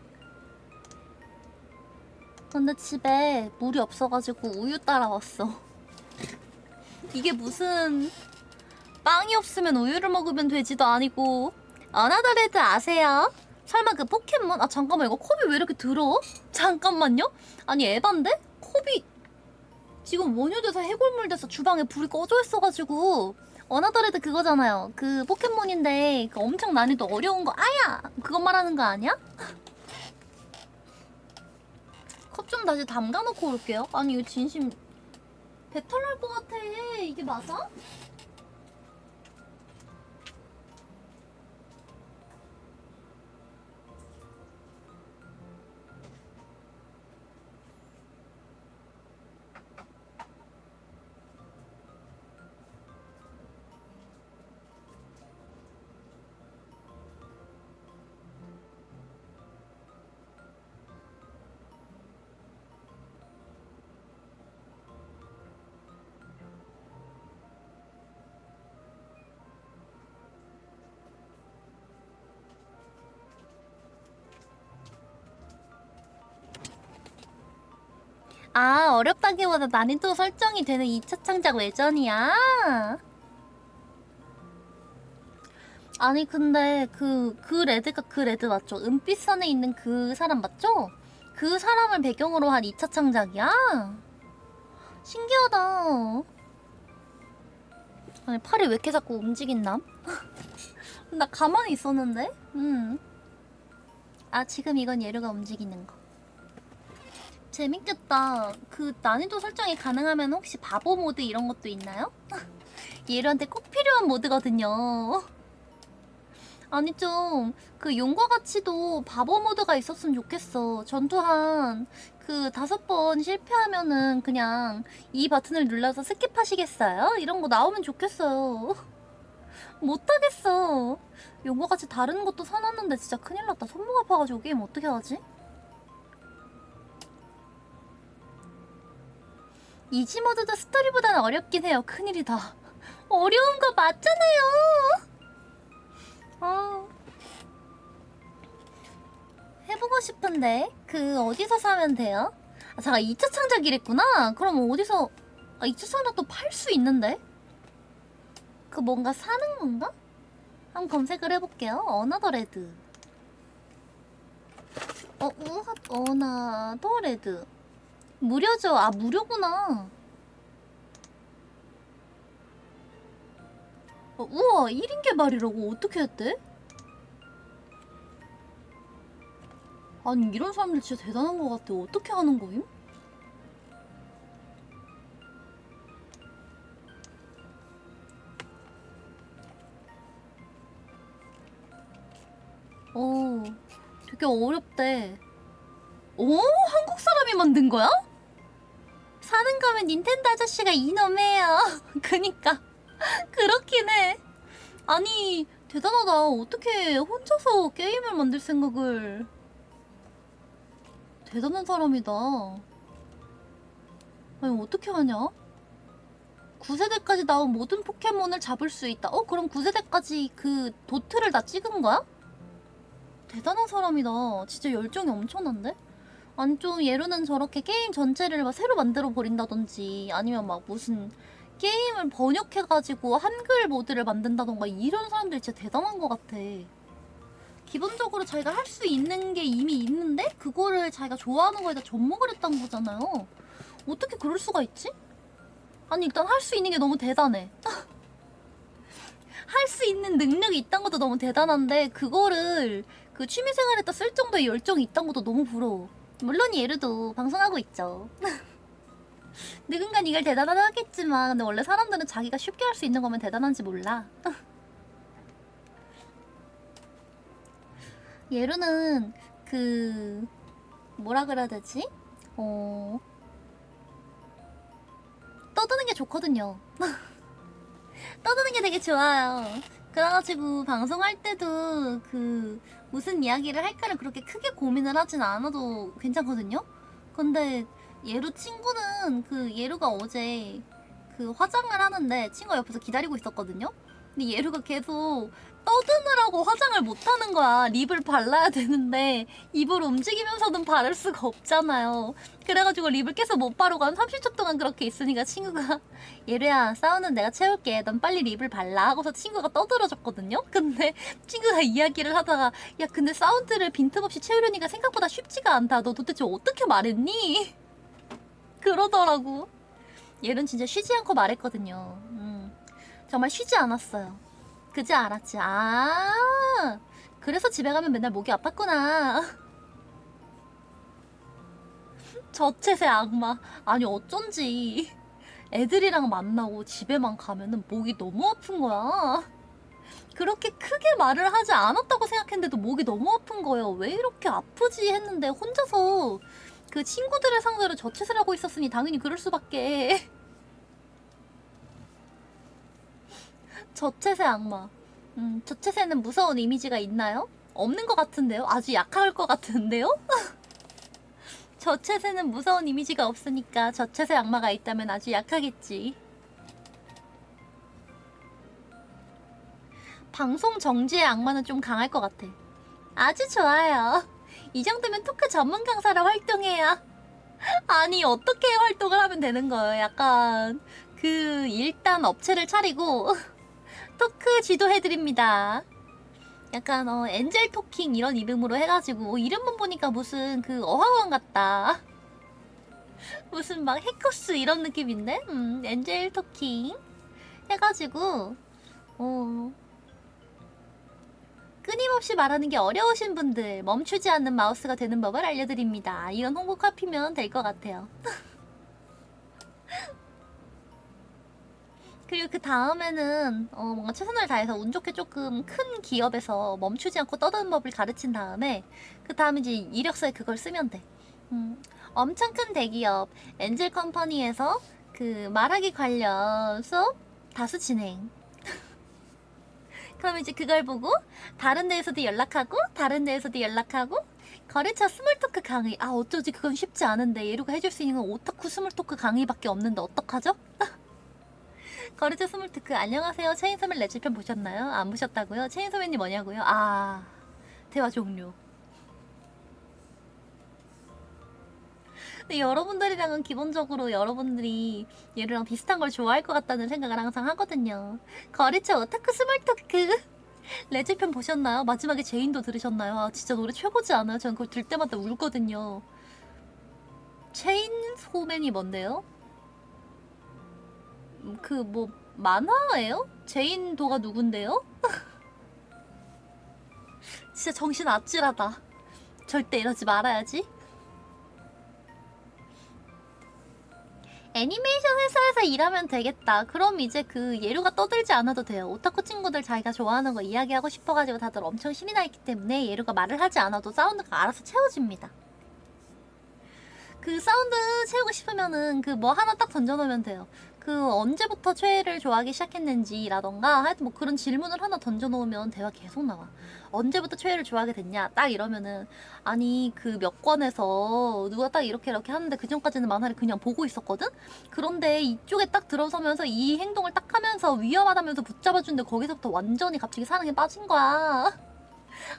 근데 집에 물이 없어가지고 우유 따라왔어. 이게 무슨 빵이 없으면 우유를 먹으면 되지도 아니고. 어나더레드 아세요? 설마 그 포켓몬? 아 잠깐만, 이거 컵이 왜 이렇게 더러워? 잠깐만요? 아니 에반데? 컵이 지금 원효돼서 해골물 돼서 주방에 불이 꺼져 있어가지고. 어나더레드 그거잖아요. 그 포켓몬인데 그 엄청 난이도 어려운 거. 아야! 그거 말하는 거 아니야? 컵 좀 다시 담가놓고 올게요. 아니 이거 진심 배탈 날 것 같아. 이게 맞아? 아, 어렵다기보다 난이도 설정이 되는 2차 창작 외전이야? 아니 근데 그 레드가 그 레드 맞죠? 은빛선에 있는 그 사람 맞죠? 그 사람을 배경으로 한 2차 창작이야? 신기하다. 아니 팔이 왜 이렇게 자꾸 움직인남? 나 가만히 있었는데? 아 지금 이건 예루가 움직이는 거. 재밌겠다. 그 난이도 설정이 가능하면 혹시 바보 모드 이런 것도 있나요? 예루한테 꼭 필요한 모드거든요. 아니 좀 그 용과 같이도 바보 모드가 있었으면 좋겠어. 전투한 그 5번 실패하면은 그냥 이 버튼을 눌러서 스킵하시겠어요? 이런 거 나오면 좋겠어요. 못하겠어. 용과 같이 다른 것도 사놨는데 진짜 큰일 났다. 손목 아파가지고 게임 어떻게 하지? 이지 모드도 스토리보다는 어렵긴 해요. 큰일이다. 어려운 거 맞잖아요. 아, 해보고 싶은데 그 어디서 사면 돼요? 아 잠깐 2차 창작이랬구나. 그럼 어디서 2차 창작도 팔 수 있는데? 그 뭔가 사는 건가? 한번 검색을 해볼게요. 어나더레드. 어나더레드 무료죠? 아 무료구나. 우와 1인 개발이라고? 어떻게 했대? 아니 이런 사람들 진짜 대단한 것 같아. 어떻게 하는 거임? 되게 어렵대. 한국 사람이 만든 거야? 사는 거면 닌텐도 아저씨가 이놈해요. 그니까 그렇긴 해. 아니 대단하다. 어떻게 혼자서 게임을 만들 생각을. 대단한 사람이다. 아니 어떻게 하냐? 9세대까지 나온 모든 포켓몬을 잡을 수 있다. 그럼 9세대까지 그 도트를 다 찍은 거야? 대단한 사람이다. 진짜 열정이 엄청난데? 아니 좀 예루는 저렇게 게임 전체를 막 새로 만들어 버린다든지 아니면 막 무슨 게임을 번역해가지고 한글 모드를 만든다던가 이런 사람들이 진짜 대단한 것 같아. 기본적으로 자기가 할 수 있는 게 이미 있는데 그거를 자기가 좋아하는 거에다 접목을 했다는 거잖아요. 어떻게 그럴 수가 있지? 아니 일단 할 수 있는 게 너무 대단해. 할 수 있는 능력이 있다는 것도 너무 대단한데 그거를 그 취미생활에다 쓸 정도의 열정이 있다는 것도 너무 부러워. 물론 예루도 방송하고 있죠. 누군간 이걸 대단하다 하겠지만 근데 원래 사람들은 자기가 쉽게 할 수 있는 거면 대단한지 몰라. 예루는 그 뭐라 그래야 되지? 떠드는 게 좋거든요. 떠드는 게 되게 좋아요. 그래가지고 방송할 때도 그 무슨 이야기를 할까를 그렇게 크게 고민을 하진 않아도 괜찮거든요. 근데 예루 친구는 그 예루가 어제 그 화장을 하는데 친구가 옆에서 기다리고 있었거든요. 근데 예루가 계속 떠드느라고 화장을 못하는 거야. 립을 발라야 되는데 입을 움직이면서는 바를 수가 없잖아요. 그래가지고 립을 계속 못 바르고 한 30초 동안 그렇게 있으니까 친구가 예루야 사우는 내가 채울게. 넌 빨리 립을 발라 하고서 친구가 떠들어줬거든요. 근데 친구가 이야기를 하다가 야 근데 사운드를 빈틈없이 채우려니까 생각보다 쉽지가 않다. 너 도대체 어떻게 말했니? 그러더라고. 얘는 진짜 쉬지 않고 말했거든요. 정말 쉬지 않았어요. 그제 알았지. 아, 그래서 집에 가면 맨날 목이 아팠구나. 저체세 악마. 아니 어쩐지 애들이랑 만나고 집에만 가면은 목이 너무 아픈 거야. 그렇게 크게 말을 하지 않았다고 생각했는데도 목이 너무 아픈 거예요. 왜 이렇게 아프지 했는데 혼자서 그 친구들을 상대로 저체세를 하고 있었으니 당연히 그럴 수밖에. 저체세 악마. 저체세는 무서운 이미지가 있나요? 없는 것 같은데요? 아주 약할 것 같은데요? 저체세는 무서운 이미지가 없으니까 저체세 악마가 있다면 아주 약하겠지. 방송 정지의 악마는 좀 강할 것 같아. 아주 좋아요. 이 정도면 토크 전문 강사로 활동해요. 아니 어떻게 활동을 하면 되는 거예요? 약간 일단 업체를 차리고 토크 지도해드립니다. 약간 엔젤 토킹 이런 이름으로 해가지고 이름만 보니까 무슨 어학원 같다. 무슨 막 해커스 이런 느낌인데? 엔젤 토킹 해가지고 끊임없이 말하는 게 어려우신 분들 멈추지 않는 마우스가 되는 법을 알려드립니다. 이런 홍보 카피면 될 것 같아요. 그리고 그 다음에는 뭔가 최선을 다해서 운 좋게 조금 큰 기업에서 멈추지 않고 떠드는 법을 가르친 다음에 그 다음에 이제 이력서에 그걸 쓰면 돼. 엄청 큰 대기업 엔젤 컴퍼니에서 말하기 관련 수업 다수 진행. 그럼 이제 그걸 보고 다른 데에서도 연락하고 다른 데에서도 연락하고 거래처 스몰토크 강의. 아 어쩌지 그건 쉽지 않은데 예루가 해줄 수 있는 건 오타쿠 스몰토크 강의밖에 없는데 어떡하죠? 거래처 스몰토크. 안녕하세요. 체인소맨 레지편 보셨나요? 안 보셨다고요? 체인소맨이 뭐냐고요? 아 대화 종료. 근데 여러분들이랑은 기본적으로 여러분들이 얘랑 비슷한 걸 좋아할 것 같다는 생각을 항상 하거든요. 거래처 오타쿠 스몰토크 레지편 보셨나요? 마지막에 제인도 들으셨나요? 아 진짜 노래 최고지 않아요? 전 그걸 들 때마다 울거든요. 체인소맨이 뭔데요? 뭐 만화예요? 제인도가 누군데요? 진짜 정신 아찔하다. 절대 이러지 말아야지. 애니메이션 회사에서 일하면 되겠다. 그럼 이제 예루가 떠들지 않아도 돼요. 오타쿠 친구들 자기가 좋아하는 거 이야기하고 싶어가지고 다들 엄청 신이 나 있기 때문에 예루가 말을 하지 않아도 사운드가 알아서 채워집니다. 사운드 채우고 싶으면은 뭐 하나 딱 던져놓으면 돼요. 언제부터 최애를 좋아하기 시작했는지라던가 하여튼 뭐 그런 질문을 하나 던져놓으면 대화 계속 나와. 언제부터 최애를 좋아하게 됐냐 딱 이러면은 아니 몇 권에서 누가 딱 이렇게 하는데 그전까지는 만화를 그냥 보고 있었거든? 그런데 이쪽에 딱 들어서면서 이 행동을 딱 하면서 위험하다면서 붙잡아주는데 거기서부터 완전히 갑자기 사랑에 빠진 거야.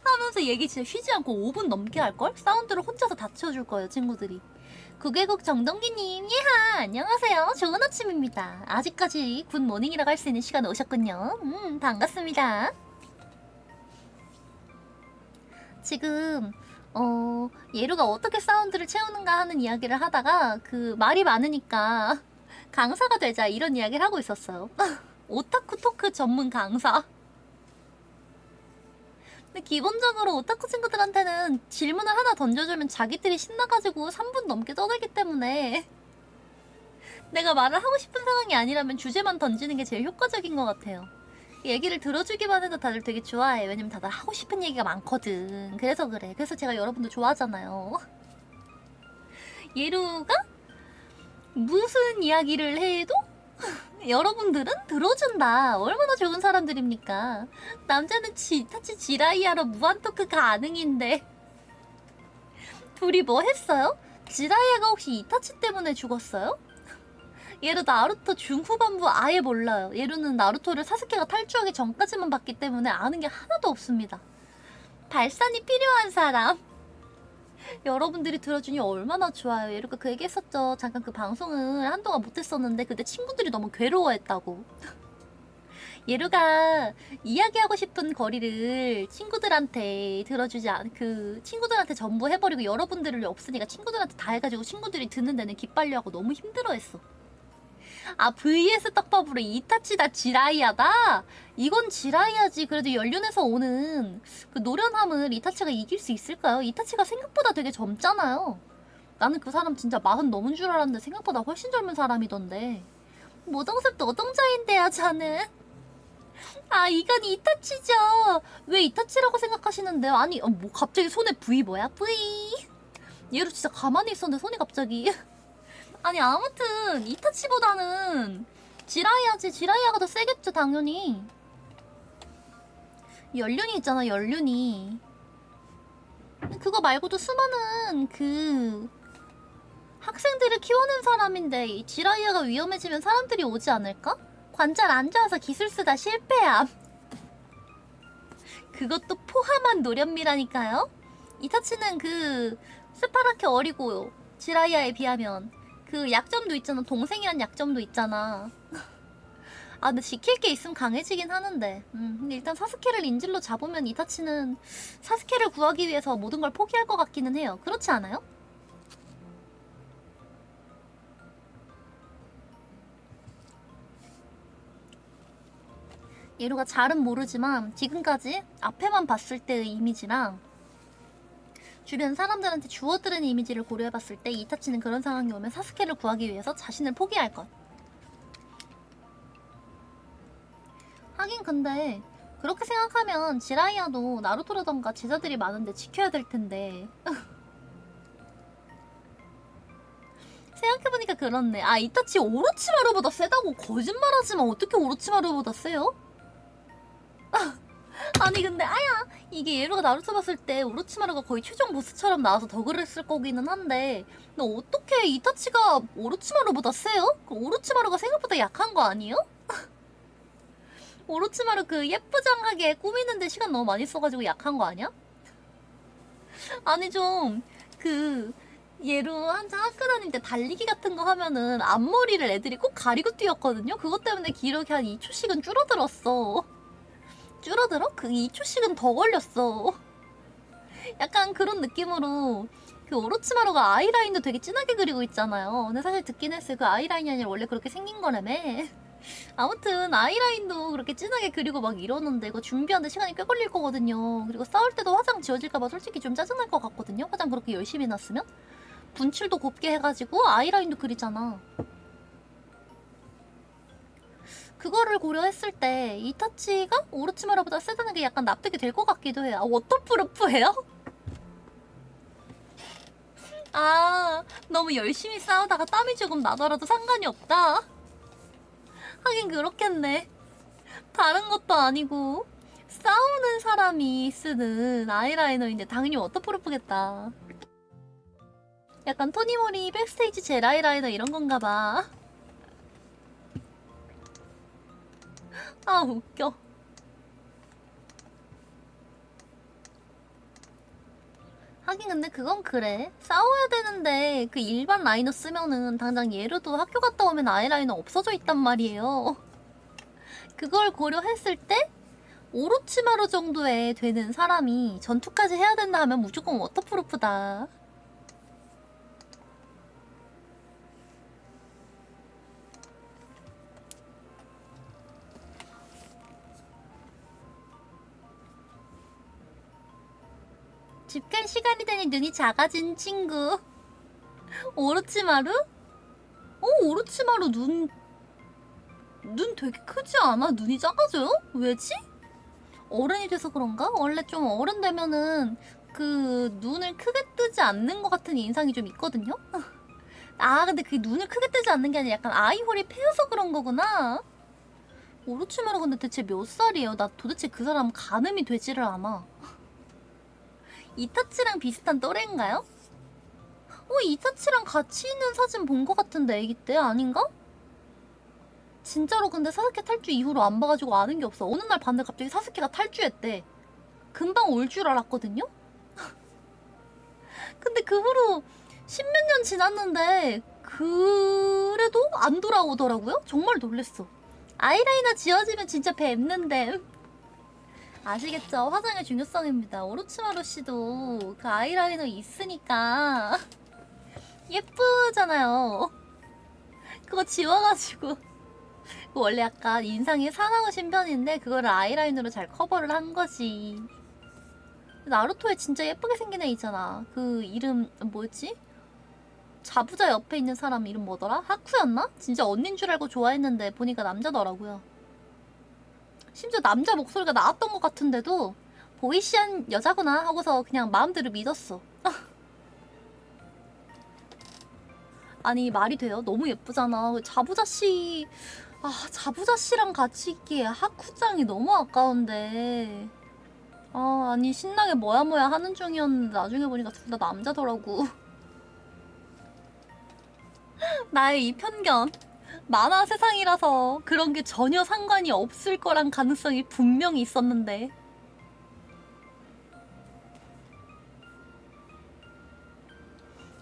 하면서 얘기 진짜 쉬지 않고 5분 넘게 할걸? 사운드를 혼자서 다 채워줄 거예요 친구들이. 구개국 정동기님 예하 안녕하세요. 좋은 아침입니다. 아직까지 굿모닝이라고 할 수 있는 시간에 오셨군요. 반갑습니다. 지금 예루가 어떻게 사운드를 채우는가 하는 이야기를 하다가 말이 많으니까 강사가 되자 이런 이야기를 하고 있었어요. 오타쿠 토크 전문 강사. 근데 기본적으로 오타쿠 친구들한테는 질문을 하나 던져주면 자기들이 신나가지고 3분 넘게 떠들기 때문에 내가 말을 하고 싶은 상황이 아니라면 주제만 던지는 게 제일 효과적인 것 같아요. 얘기를 들어주기만 해도 다들 되게 좋아해. 왜냐면 다들 하고 싶은 얘기가 많거든. 그래서 그래. 그래서 제가 여러분들 좋아하잖아요. 예루가 무슨 이야기를 해도 여러분들은 들어준다. 얼마나 좋은 사람들입니까? 남자는 이타치 지라이아로 무한토크 가능인데 둘이 뭐 했어요? 지라이아가 혹시 이타치 때문에 죽었어요? 얘로 나루토 중후반부 아예 몰라요. 얘로는 나루토를 사스케가 탈주하기 전까지만 봤기 때문에 아는 게 하나도 없습니다. 발산이 필요한 사람. 여러분들이 들어주니 얼마나 좋아요. 예루가 그 얘기 했었죠. 잠깐 그 방송을 한동안 못했었는데 그때 친구들이 너무 괴로워했다고. 예루가 이야기하고 싶은 거리를 친구들한테 들어주지 그 친구들한테 전부 해버리고 여러분들이 없으니까 친구들한테 다 해가지고 친구들이 듣는 데는 기빨려하고 너무 힘들어했어. 아, vs 떡밥으로 이타치다 지라이아다? 이건 지라이아지. 그래도 연륜에서 오는 그 노련함을 이타치가 이길 수 있을까요? 이타치가 생각보다 되게 젊잖아요. 나는 그 사람 진짜 40 넘은 줄 알았는데 생각보다 훨씬 젊은 사람이던데. 모동섭 노동자인데요, 저는. 아, 이건 이타치죠. 왜 이타치라고 생각하시는데요? 아니, 뭐 갑자기 손에 V 뭐야? V. 얘로 진짜 가만히 있었는데 손이 갑자기. 아니, 아무튼 이타치보다는 지라이아지. 지라이아가 더 세겠죠, 당연히. 연륜이 있잖아, 연륜이. 그거 말고도 수많은 그 학생들을 키워낸 사람인데 이 지라이아가 위험해지면 사람들이 오지 않을까? 관절 안 좋아서 기술 쓰다 실패함. 그것도 포함한 노련미라니까요. 이타치는 그 스파라케 어리고 지라이아에 비하면 그 약점도 있잖아. 동생이란 약점도 있잖아. 아, 근데 지킬 게 있으면 강해지긴 하는데. 근데 일단 사스케를 인질로 잡으면 이타치는 사스케를 구하기 위해서 모든 걸 포기할 것 같기는 해요. 그렇지 않아요? 예루가 잘은 모르지만 지금까지 앞에만 봤을 때의 이미지랑 주변 사람들한테 주워들은 이미지를 고려해봤을 때 이타치는 그런 상황이 오면 사스케를 구하기 위해서 자신을 포기할 것. 하긴 근데 그렇게 생각하면 지라이아도 나루토라던가 제자들이 많은데 지켜야 될 텐데. 생각해보니까 그렇네. 아, 이타치 오로치마루보다 세다고 거짓말하지만 어떻게 오로치마루보다 세요? 아니 근데 아야, 이게 예루가 나루토 봤을 때 오로치마루가 거의 최종 보스처럼 나와서 더 그랬을 거기는 한데 근데 어떻게 이타치가 오로치마루보다 세요? 오로치마루가 생각보다 약한 거 아니에요? 오로치마루 그 예쁘장하게 꾸미는데 시간 너무 많이 써가지고 약한 거 아니야? 아니 좀 그 예루 한창 학교 다닐 때 달리기 같은 거 하면은 앞머리를 애들이 꼭 가리고 뛰었거든요? 그것 때문에 기록이 한 2초씩은 줄어들었어. 줄어들어? 그 2초씩은 더 걸렸어. 약간 그런 느낌으로 그 오로치마루가 아이라인도 되게 진하게 그리고 있잖아요. 근데 사실 듣긴 했어요. 그 아이라인이 아니라 원래 그렇게 생긴 거라며. 아무튼 아이라인도 그렇게 진하게 그리고 막 이러는데 이거 준비하는데 시간이 꽤 걸릴 거거든요. 그리고 싸울 때도 화장 지워질까봐 솔직히 좀 짜증날 것 같거든요. 화장 그렇게 열심히 해놨으면. 분칠도 곱게 해가지고 아이라인도 그리잖아. 그거를 고려했을 때 이타치가 오로치마루보다 세다는 게 약간 납득이 될 것 같기도 해요. 아, 워터프루프예요? 아, 너무 열심히 싸우다가 땀이 조금 나더라도 상관이 없다. 하긴 그렇겠네. 다른 것도 아니고 싸우는 사람이 쓰는 아이라이너인데 당연히 워터프루프겠다. 약간 토니모리 백스테이지 젤 아이라이너 이런 건가 봐. 아, 웃겨. 하긴 근데 그건 그래. 싸워야 되는데 그 일반 라이너 쓰면은 당장 예루도 학교 갔다 오면 아이라이너 없어져 있단 말이에요. 그걸 고려했을 때 오로치마루 정도에 되는 사람이 전투까지 해야 된다 하면 무조건 워터프루프다. 집 갈 시간이 되니 눈이 작아진 친구. 오로치마루? 오로치마루 눈 되게 크지 않아? 눈이 작아져요? 왜지? 어른이 돼서 그런가? 원래 좀 어른 되면은 그 눈을 크게 뜨지 않는 것 같은 인상이 좀 있거든요? 아, 근데 그 눈을 크게 뜨지 않는 게 아니라 약간 아이홀이 패여서 그런 거구나. 오로치마루 근데 대체 몇 살이에요? 나 도대체 그 사람 가늠이 되지를 않아. 이타치랑 비슷한 또래인가요? 이타치랑 같이 있는 사진 본 것 같은데 애기 때 아닌가? 진짜로 근데 사스케 탈주 이후로 안 봐가지고 아는 게 없어. 어느 날 봤는데 갑자기 사스케가 탈주했대. 금방 올 줄 알았거든요? 근데 그 후로 십몇 년 지났는데 그래도 안 돌아오더라고요? 정말 놀랬어. 아이라이너 지워지면 진짜 뵙는데. 아시겠죠? 화장의 중요성입니다. 오로치마루 씨도 그 아이라이너 있으니까 예쁘잖아요. 그거 지워가지고 원래 약간 인상이 사나우신 편인데 그거를 아이라이너로 잘 커버를 한 거지. 나루토에 진짜 예쁘게 생긴 애 있잖아. 그 이름 뭐였지? 자부자 옆에 있는 사람 이름 뭐더라? 하쿠였나? 진짜 언닌 줄 알고 좋아했는데 보니까 남자더라고요. 심지어 남자 목소리가 나왔던 것 같은데도 보이시한 여자구나 하고서 그냥 마음대로 믿었어. 아니 말이 돼요? 너무 예쁘잖아. 자부자씨 자부자씨랑 같이 있기에 하쿠짱이 너무 아까운데. 아니 신나게 뭐야 하는 중이었는데 나중에 보니까 둘 다 남자더라고. 나의 이 편견. 만화 세상이라서 그런 게 전혀 상관이 없을 거란 가능성이 분명히 있었는데.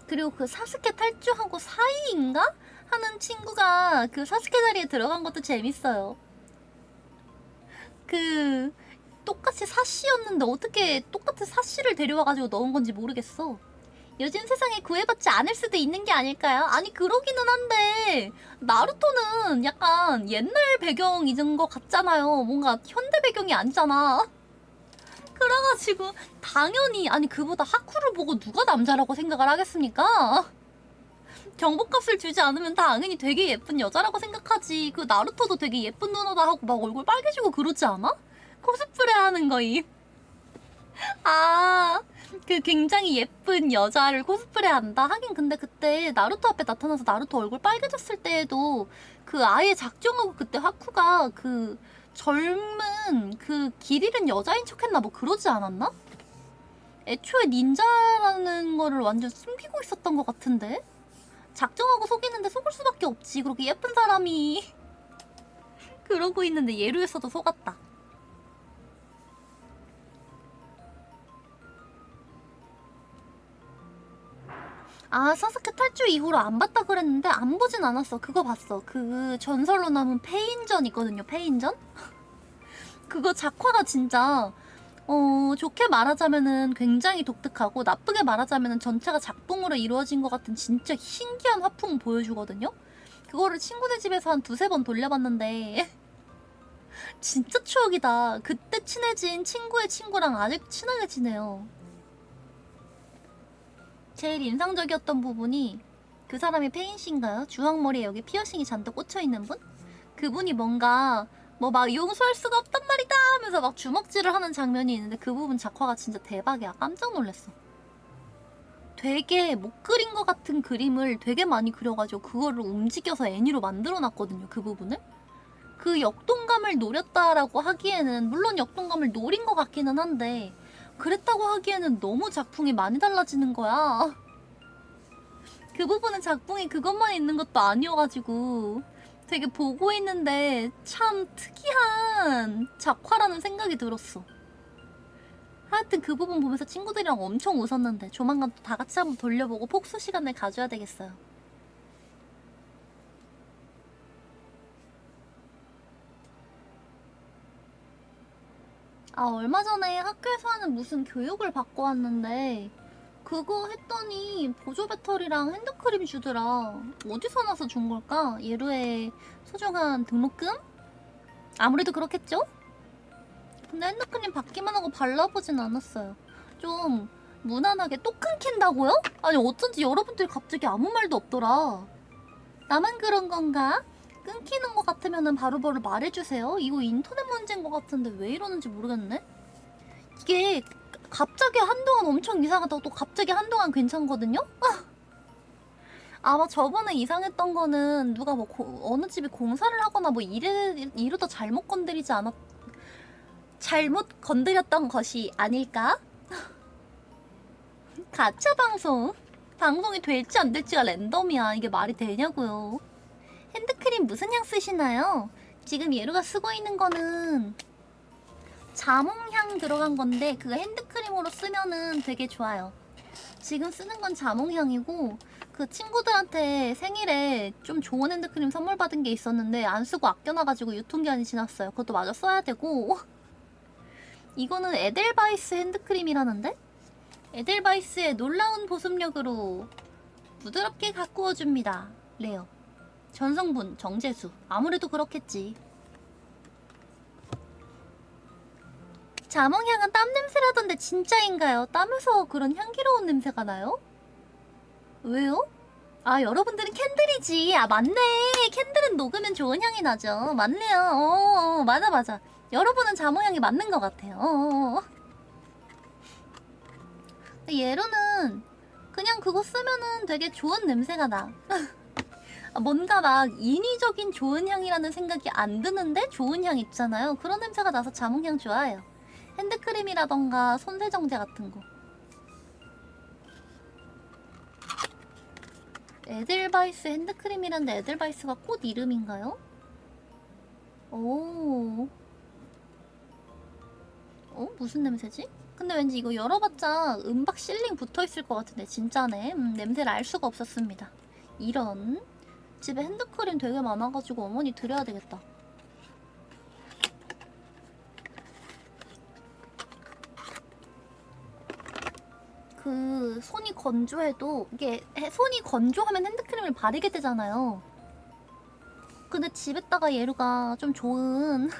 그리고 그 사스케 탈주하고 사이인가? 하는 친구가 그 사스케 자리에 들어간 것도 재밌어요. 그 똑같이 사씨였는데 어떻게 똑같은 사씨를 데려와가지고 넣은 건지 모르겠어. 요즘 세상에 구애받지 않을 수도 있는 게 아닐까요? 아니 그러기는 한데 나루토는 약간 옛날 배경인 것 같잖아요. 뭔가 현대 배경이 아니잖아. 그래가지고 당연히 아니 그보다 하쿠를 보고 누가 남자라고 생각을 하겠습니까? 경복값을 주지 않으면 당연히 되게 예쁜 여자라고 생각하지. 그 나루토도 되게 예쁜 누나다 하고 막 얼굴 빨개지고 그러지 않아? 코스프레 하는 거임. 그 굉장히 예쁜 여자를 코스프레 한다? 하긴 근데 그때 나루토 앞에 나타나서 나루토 얼굴 빨개졌을 때에도 그 아예 작정하고 그때 하쿠가 그 젊은 그 길 잃은 여자인 척했나 뭐 그러지 않았나? 애초에 닌자라는 거를 완전 숨기고 있었던 것 같은데? 작정하고 속이는데 속을 수밖에 없지. 그렇게 예쁜 사람이 그러고 있는데 예루에서도 속았다. 사스케 탈주 이후로 안 봤다 그랬는데 안 보진 않았어. 그거 봤어. 그 전설로 남은 페인전 있거든요. 페인전? 그거 작화가 진짜 좋게 말하자면은 굉장히 독특하고 나쁘게 말하자면은 전체가 작품으로 이루어진 것 같은 진짜 신기한 화풍 보여주거든요. 그거를 친구네 집에서 한 두세 번 돌려봤는데 진짜 추억이다. 그때 친해진 친구의 친구랑 아직 친하게 지내요. 제일 인상적이었던 부분이 그 사람이 페인 씨인가요? 주황머리에 여기 피어싱이 잔뜩 꽂혀있는 분? 그분이 뭔가 뭐 막 용서할 수가 없단 말이다 하면서 막 주먹질을 하는 장면이 있는데 그 부분 작화가 진짜 대박이야. 깜짝 놀랐어. 되게 못 그린 것 같은 그림을 되게 많이 그려가지고 그거를 움직여서 애니로 만들어놨거든요. 그 부분을. 그 역동감을 노렸다라고 하기에는 물론 역동감을 노린 것 같기는 한데 그랬다고 하기에는 너무 작품이 많이 달라지는 거야. 그 부분은 작품이 그것만 있는 것도 아니어가지고 되게 보고 있는데 참 특이한 작화라는 생각이 들었어. 하여튼 그 부분 보면서 친구들이랑 엄청 웃었는데 조만간 또 다 같이 한번 돌려보고 폭소 시간을 가져야 되겠어요. 얼마 전에 학교에서 하는 무슨 교육을 받고 왔는데 그거 했더니 보조 배터리랑 핸드크림 주더라. 어디서 나서 준 걸까? 예루의 소중한 등록금? 아무래도 그렇겠죠? 근데 핸드크림 받기만 하고 발라보진 않았어요. 좀 무난하게 또 끊긴다고요? 아니 어쩐지 여러분들이 갑자기 아무 말도 없더라. 나만 그런 건가? 끊기는 것 같으면 바로바로 말해주세요. 이거 인터넷 문제인 것 같은데 왜 이러는지 모르겠네? 이게 갑자기 한동안 엄청 이상하다고 또 갑자기 한동안 괜찮거든요? 아마 저번에 이상했던 거는 누가 뭐 어느 집이 공사를 하거나 뭐 이러다 잘못 건드렸던 것이 아닐까? 가짜 방송이 될지 안 될지가 랜덤이야. 이게 말이 되냐고요. 핸드크림 무슨 향 쓰시나요? 지금 예루가 쓰고 있는 거는 자몽향 들어간 건데 그거 핸드크림으로 쓰면은 되게 좋아요. 지금 쓰는 건 자몽향이고 그 친구들한테 생일에 좀 좋은 핸드크림 선물 받은 게 있었는데 안 쓰고 아껴놔가지고 유통기한이 지났어요. 그것도 마저 써야 되고 이거는 에델바이스 핸드크림이라는데? 에델바이스의 놀라운 보습력으로 부드럽게 가꾸어줍니다. 레어. 전성분, 정제수. 아무래도 그렇겠지. 자몽향은 땀 냄새라던데 진짜인가요? 땀에서 그런 향기로운 냄새가 나요? 왜요? 아, 여러분들은 캔들이지. 아, 맞네. 캔들은 녹으면 좋은 향이 나죠. 맞네요. 맞아, 맞아. 여러분은 자몽향이 맞는 것 같아요. 예로는 그냥 그거 쓰면은 되게 좋은 냄새가 나. 뭔가 막 인위적인 좋은 향이라는 생각이 안 드는데 좋은 향 있잖아요. 그런 냄새가 나서 자몽향 좋아해요. 핸드크림이라던가 손세정제 같은 거. 에델바이스 핸드크림이란데 에델바이스가 꽃 이름인가요? 오. 무슨 냄새지? 근데 왠지 이거 열어봤자 은박 실링 붙어있을 것 같은데 진짜네. 냄새를 알 수가 없었습니다. 이런. 집에 핸드크림 되게 많아가지고 어머니 드려야 되겠다. 그 손이 건조해도 이게 손이 건조하면 핸드크림을 바르게 되잖아요. 근데 집에다가 예루가 좀 좋은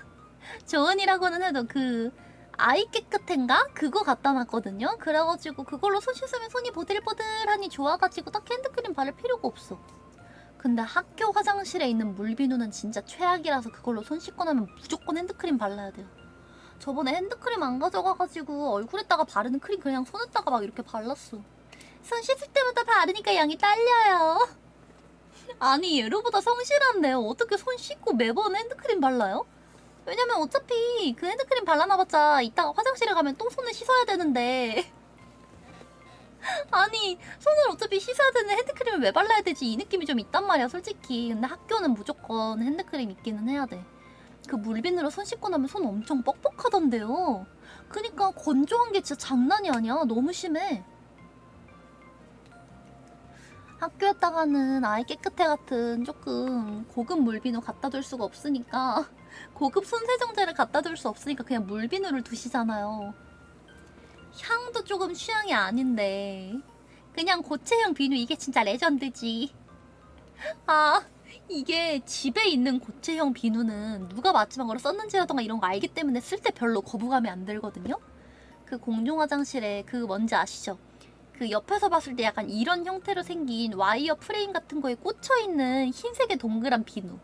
좋은이라고는 해도 그 아이 깨끗한가? 그거 갖다 놨거든요. 그래가지고 그걸로 손 씻으면 손이 보들보들하니 좋아가지고 딱히 핸드크림 바를 필요가 없어. 근데 학교 화장실에 있는 물비누는 진짜 최악이라서 그걸로 손 씻고 나면 무조건 핸드크림 발라야 돼요. 저번에 핸드크림 안 가져가가지고 얼굴에다가 바르는 크림 그냥 손에다가 막 이렇게 발랐어. 손 씻을 때마다 바르니까 양이 딸려요. 아니 얘로보다 성실한데요. 어떻게 손 씻고 매번 핸드크림 발라요? 왜냐면 어차피 그 핸드크림 발라놔봤자 이따가 화장실에 가면 또 손을 씻어야 되는데 아니 손을 어차피 씻어야 되는 핸드크림을 왜 발라야 되지? 이 느낌이 좀 있단 말이야 솔직히. 근데 학교는 무조건 핸드크림 있기는 해야 돼. 그 물비누로 손 씻고 나면 손 엄청 뻑뻑하던데요. 그니까 건조한 게 진짜 장난이 아니야. 너무 심해. 학교에다가는 아이 깨끗해 같은 조금 고급 물비누 갖다 둘 수가 없으니까 고급 손세정제를 갖다 둘 수 없으니까 그냥 물비누를 두시잖아요. 향도 조금 취향이 아닌데 그냥 고체형 비누 이게 진짜 레전드지. 아 이게 집에 있는 고체형 비누는 누가 마지막으로 썼는지라던가 이런 거 알기 때문에 쓸 때 별로 거부감이 안 들거든요. 그 공용 화장실에 그 뭔지 아시죠? 그 옆에서 봤을 때 약간 이런 형태로 생긴 와이어 프레임 같은 거에 꽂혀있는 흰색의 동그란 비누.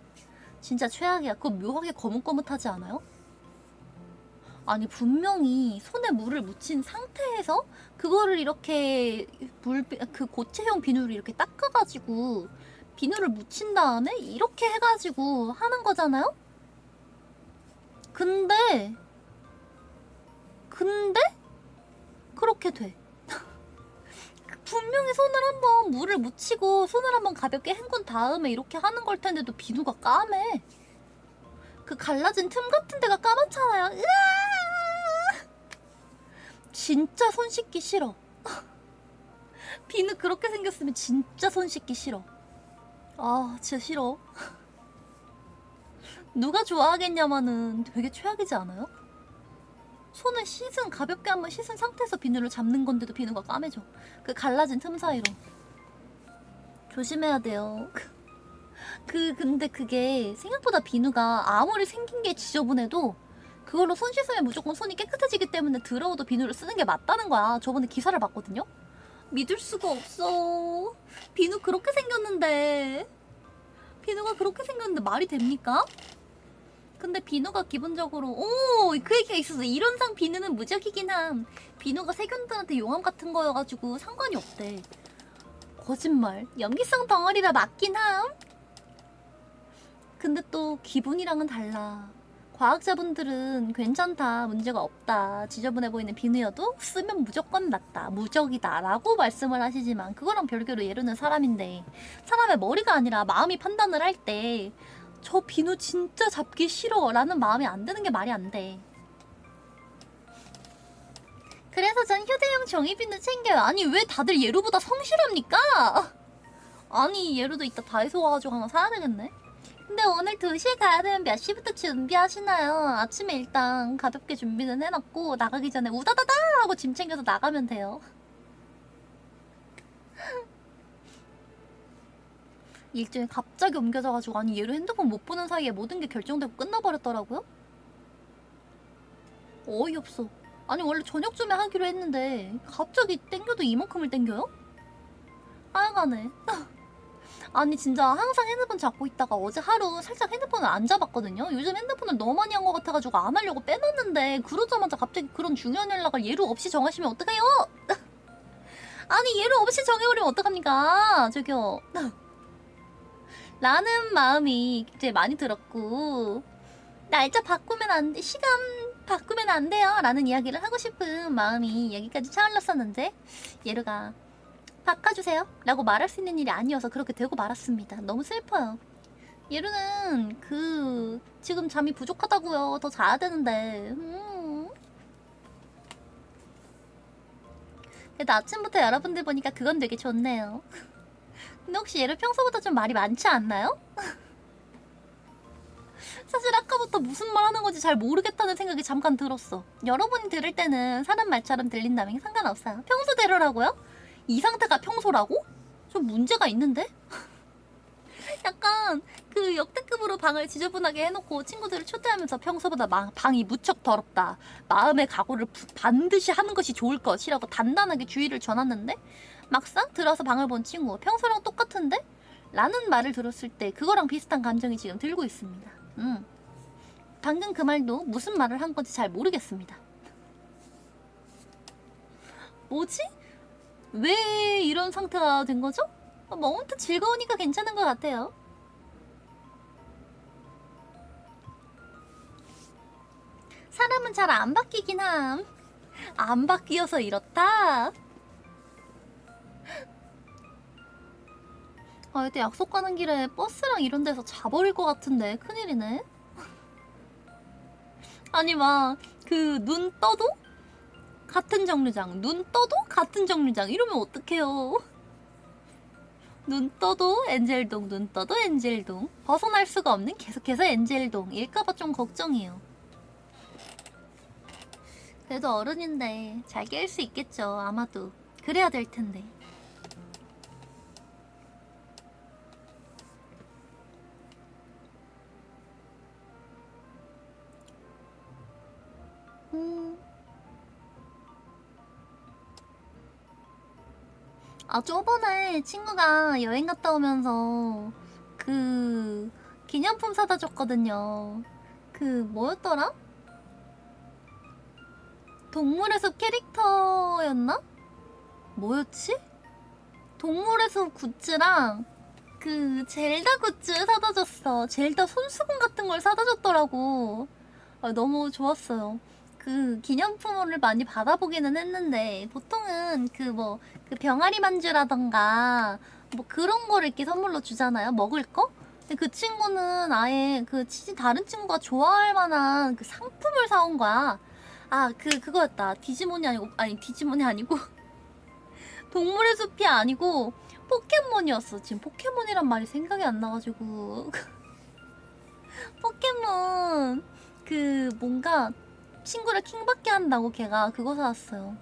진짜 최악이야. 그거 묘하게 거뭇거뭇하지 않아요? 아니 분명히 손에 물을 묻힌 상태에서 그거를 이렇게 그 고체형 비누를 이렇게 닦아가지고 비누를 묻힌 다음에 이렇게 해가지고 하는 거잖아요? 근데 그렇게 돼. 분명히 손을 한번 물을 묻히고 손을 한번 가볍게 헹군 다음에 이렇게 하는 걸 텐데도 비누가 까매. 그 갈라진 틈 같은 데가 까맣잖아요. 으아! 진짜 손 씻기 싫어. 비누 그렇게 생겼으면 진짜 손 씻기 싫어. 아 진짜 싫어. 누가 좋아하겠냐마는 되게 최악이지 않아요? 손을 가볍게 한번 씻은 상태에서 비누를 잡는 건데도 비누가 까매져. 그 갈라진 틈 사이로. 조심해야 돼요. 근데 그게 생각보다 비누가 아무리 생긴 게 지저분해도 그걸로 손 씻으면 무조건 손이 깨끗해지기 때문에 더러워도 비누를 쓰는 게 맞다는 거야. 저번에 기사를 봤거든요? 믿을 수가 없어. 비누 그렇게 생겼는데. 비누가 그렇게 생겼는데 말이 됩니까? 근데 비누가 기본적으로 그 얘기가 있었어. 이론상 비누는 무적이긴 함. 비누가 세균들한테 용암 같은 거여가지고 상관이 없대. 거짓말. 염기성 덩어리라 맞긴 함. 근데 또 기분이랑은 달라. 과학자분들은 괜찮다, 문제가 없다, 지저분해 보이는 비누여도 쓰면 무조건 낫다, 무적이다 라고 말씀을 하시지만, 그거랑 별개로 예루는 사람인데 사람의 머리가 아니라 마음이 판단을 할 때 저 비누 진짜 잡기 싫어 라는 마음이 안 드는 게 말이 안 돼. 그래서 전 휴대용 종이비누 챙겨요. 아니 왜 다들 예루보다 성실합니까? 아니 예루도 이따 다이소 와가지고 하나 사야 되겠네. 근데 오늘 2시에 가야 되면 몇 시부터 준비하시나요? 아침에 일단 가볍게 준비는 해놨고 나가기 전에 우다다다 하고 짐 챙겨서 나가면 돼요. 일정이 갑자기 옮겨져가지고, 아니 얘를 핸드폰 못 보는 사이에 모든 게 결정되고 끝나버렸더라고요? 어이없어. 아니 원래 저녁쯤에 하기로 했는데 갑자기 땡겨도 이만큼을 땡겨요? 하여간에 아니 진짜 항상 핸드폰 잡고 있다가 어제 하루 살짝 핸드폰을 안 잡았거든요. 요즘 핸드폰을 너무 많이 한 것 같아가지고 안 하려고 빼놨는데, 그러자마자 갑자기 그런 중요한 연락을 예루 없이 정하시면 어떡해요? 아니 예루 없이 정해버리면 어떡합니까? 저기요. 라는 마음이 굉장히 많이 들었고, 날짜 바꾸면 안 돼, 시간 바꾸면 안 돼요 라는 이야기를 하고 싶은 마음이 여기까지 차올랐었는데, 예루가 바꿔주세요 라고 말할 수 있는 일이 아니어서 그렇게 되고 말았습니다. 너무 슬퍼요. 예루는 지금 잠이 부족하다고요. 더 자야 되는데. 그래도 아침부터 여러분들 보니까 그건 되게 좋네요. 근데 혹시 예루 평소보다 좀 말이 많지 않나요? 사실 아까부터 무슨 말 하는 건지 잘 모르겠다는 생각이 잠깐 들었어. 여러분이 들을 때는 사람 말처럼 들린다면 상관없어요. 평소대로라고요? 이 상태가 평소라고? 좀 문제가 있는데? 약간 그 역대급으로 방을 지저분하게 해놓고 친구들을 초대하면서 평소보다 방이 무척 더럽다, 마음의 각오를 반드시 하는 것이 좋을 것이라고 단단하게 주의를 전했는데, 막상 들어서 방을 본 친구 평소랑 똑같은데? 라는 말을 들었을 때 그거랑 비슷한 감정이 지금 들고 있습니다. 방금 그 말도 무슨 말을 한 건지 잘 모르겠습니다. 뭐지? 왜 이런 상태가 된 거죠? 뭐 아무튼 즐거우니까 괜찮은 것 같아요. 사람은 잘 안 바뀌긴 함. 안 바뀌어서 이렇다. 아, 이때 약속 가는 길에 버스랑 이런 데서 자버릴 것 같은데 큰일이네. 아니 막 그 눈 떠도 같은 정류장, 눈 떠도 같은 정류장 이러면 어떡해요. 눈 떠도 엔젤동, 눈 떠도 엔젤동. 벗어날 수가 없는 계속해서 엔젤동 일까봐 좀 걱정이에요. 그래도 어른인데 잘 깰 수 있겠죠. 아마도 그래야 될 텐데. 아, 저번에 친구가 여행 갔다 오면서 그 기념품 사다 줬거든요. 그 뭐였더라? 동물의 숲 캐릭터였나? 뭐였지? 동물의 숲 굿즈랑 그 젤다 굿즈 사다 줬어. 젤다 손수건 같은 걸 사다 줬더라고. 아, 너무 좋았어요. 그 기념품을 많이 받아보기는 했는데 보통은 그 병아리 만주라던가 뭐 그런 거를 이렇게 선물로 주잖아요. 먹을 거? 근데 그 친구는 아예 다른 친구가 좋아할 만한 그 상품을 사온 거야. 아, 그거였다. 디지몬이 아니고 동물의 숲이 아니고 포켓몬이었어. 지금 포켓몬이란 말이 생각이 안 나가지고 포켓몬 뭔가 친구를 킹받게 한다고 걔가 그거 사왔어요.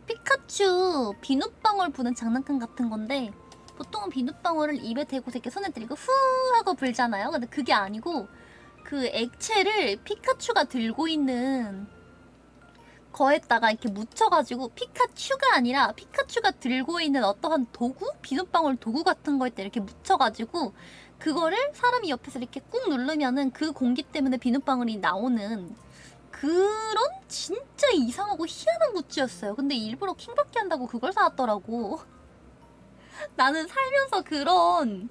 피카츄 비눗방울 부는 장난감 같은 건데, 보통은 비눗방울을 입에 대고 이렇게 손에 들고 후 하고 불잖아요. 근데 그게 아니고 그 액체를 피카츄가 들고 있는 거에다가 이렇게 묻혀가지고, 피카츄가 아니라 피카츄가 들고 있는 어떠한 도구? 비눗방울 도구 같은 거에다 이렇게 묻혀가지고 그거를 사람이 옆에서 이렇게 꾹 누르면은 그 공기 때문에 비눗방울이 나오는 그런 진짜 이상하고 희한한 굿즈였어요. 근데 일부러 킹받게 한다고 그걸 사왔더라고. 나는 살면서 그런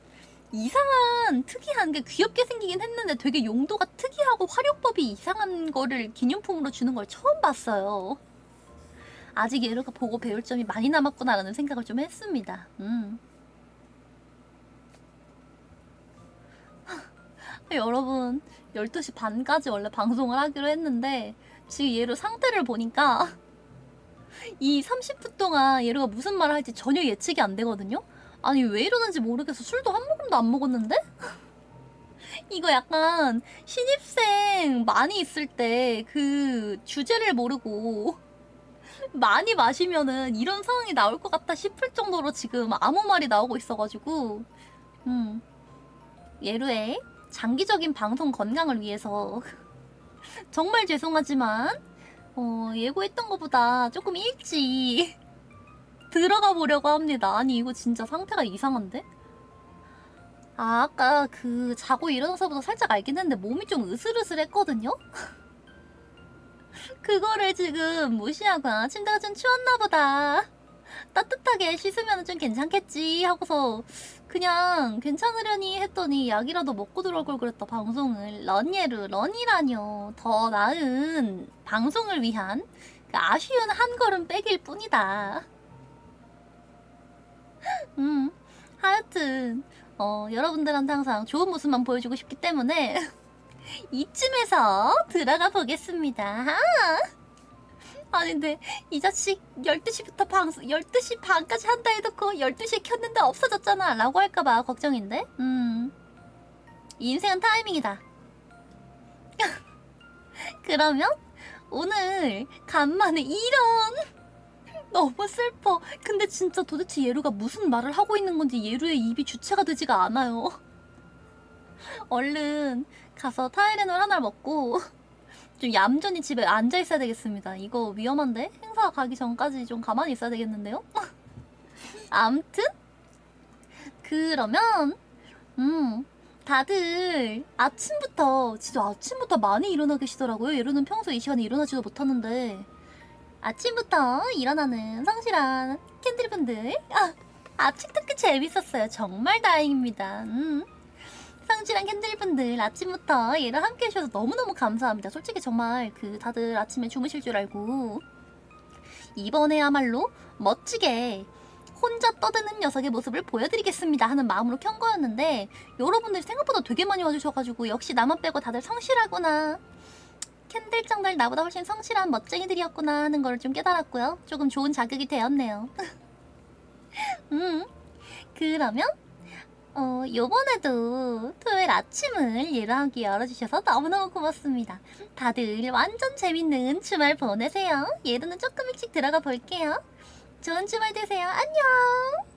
이상한 특이한 게 귀엽게 생기긴 했는데 되게 용도가 특이하고 활용법이 이상한 거를 기념품으로 주는 걸 처음 봤어요. 아직 예루가 보고 배울 점이 많이 남았구나라는 생각을 좀 했습니다. 여러분 12시 반까지 원래 방송을 하기로 했는데 지금 예루 상태를 보니까 이 30분 동안 예루가 무슨 말을 할지 전혀 예측이 안 되거든요? 아니 왜 이러는지 모르겠어. 술도 한 모금도 안 먹었는데? 이거 약간 신입생 많이 있을 때 그 주제를 모르고 많이 마시면은 이런 상황이 나올 것 같다 싶을 정도로 지금 아무 말이 나오고 있어가지고 예루의 장기적인 방송 건강을 위해서 정말 죄송하지만 예고했던 것보다 조금 일찍 들어가 보려고 합니다. 아니 이거 진짜 상태가 이상한데? 아까 그 자고 일어나서부터 살짝 알긴 했는데 몸이 좀 으슬으슬했거든요? 그거를 지금 무시하고 침대가 좀 추웠나 보다. 따뜻하게 씻으면 좀 괜찮겠지 하고서 그냥 괜찮으려니 했더니 약이라도 먹고 들어올 걸 그랬다. 방송을 런예루 런이라뇨. 더 나은 방송을 위한 그 아쉬운 한 걸음 빼길 뿐이다. 하여튼 여러분들한테 항상 좋은 모습만 보여주고 싶기 때문에 이쯤에서 들어가 보겠습니다. 아니 근데 이 자식 12시부터 12시 반까지 한다 해놓고 12시에 켰는데 없어졌잖아 라고 할까봐 걱정인데 인생은 타이밍이다. 그러면 오늘 간만에 이런 너무 슬퍼. 근데 진짜 도대체 예루가 무슨 말을 하고 있는 건지 예루의 입이 주체가 되지가 않아요. 얼른 가서 타이레놀 하나 먹고 좀 얌전히 집에 앉아 있어야 되겠습니다. 이거 위험한데? 행사 가기 전까지 좀 가만히 있어야 되겠는데요? 암튼 그러면 다들 진짜 아침부터 많이 일어나 계시더라고요. 예루는 평소 이 시간에 일어나지도 못하는데 아침부터 일어나는 성실한 캔들분들 아침 토크 재밌었어요. 정말 다행입니다. 성실한 캔들분들 아침부터 얘랑 함께 해주셔서 너무너무 감사합니다. 솔직히 정말 다들 아침에 주무실 줄 알고 이번에야말로 멋지게 혼자 떠드는 녀석의 모습을 보여드리겠습니다 하는 마음으로 켠 거였는데 여러분들이 생각보다 되게 많이 와주셔가지고 역시 나만 빼고 다들 성실하구나. 캔들짱들 나보다 훨씬 성실한 멋쟁이들이었구나 하는 걸 좀 깨달았고요. 조금 좋은 자극이 되었네요. 그러면 요번에도 토요일 아침을 예루함께 열어주셔서 너무너무 고맙습니다. 다들 완전 재밌는 주말 보내세요. 예루는 조금 일찍 들어가 볼게요. 좋은 주말 되세요. 안녕.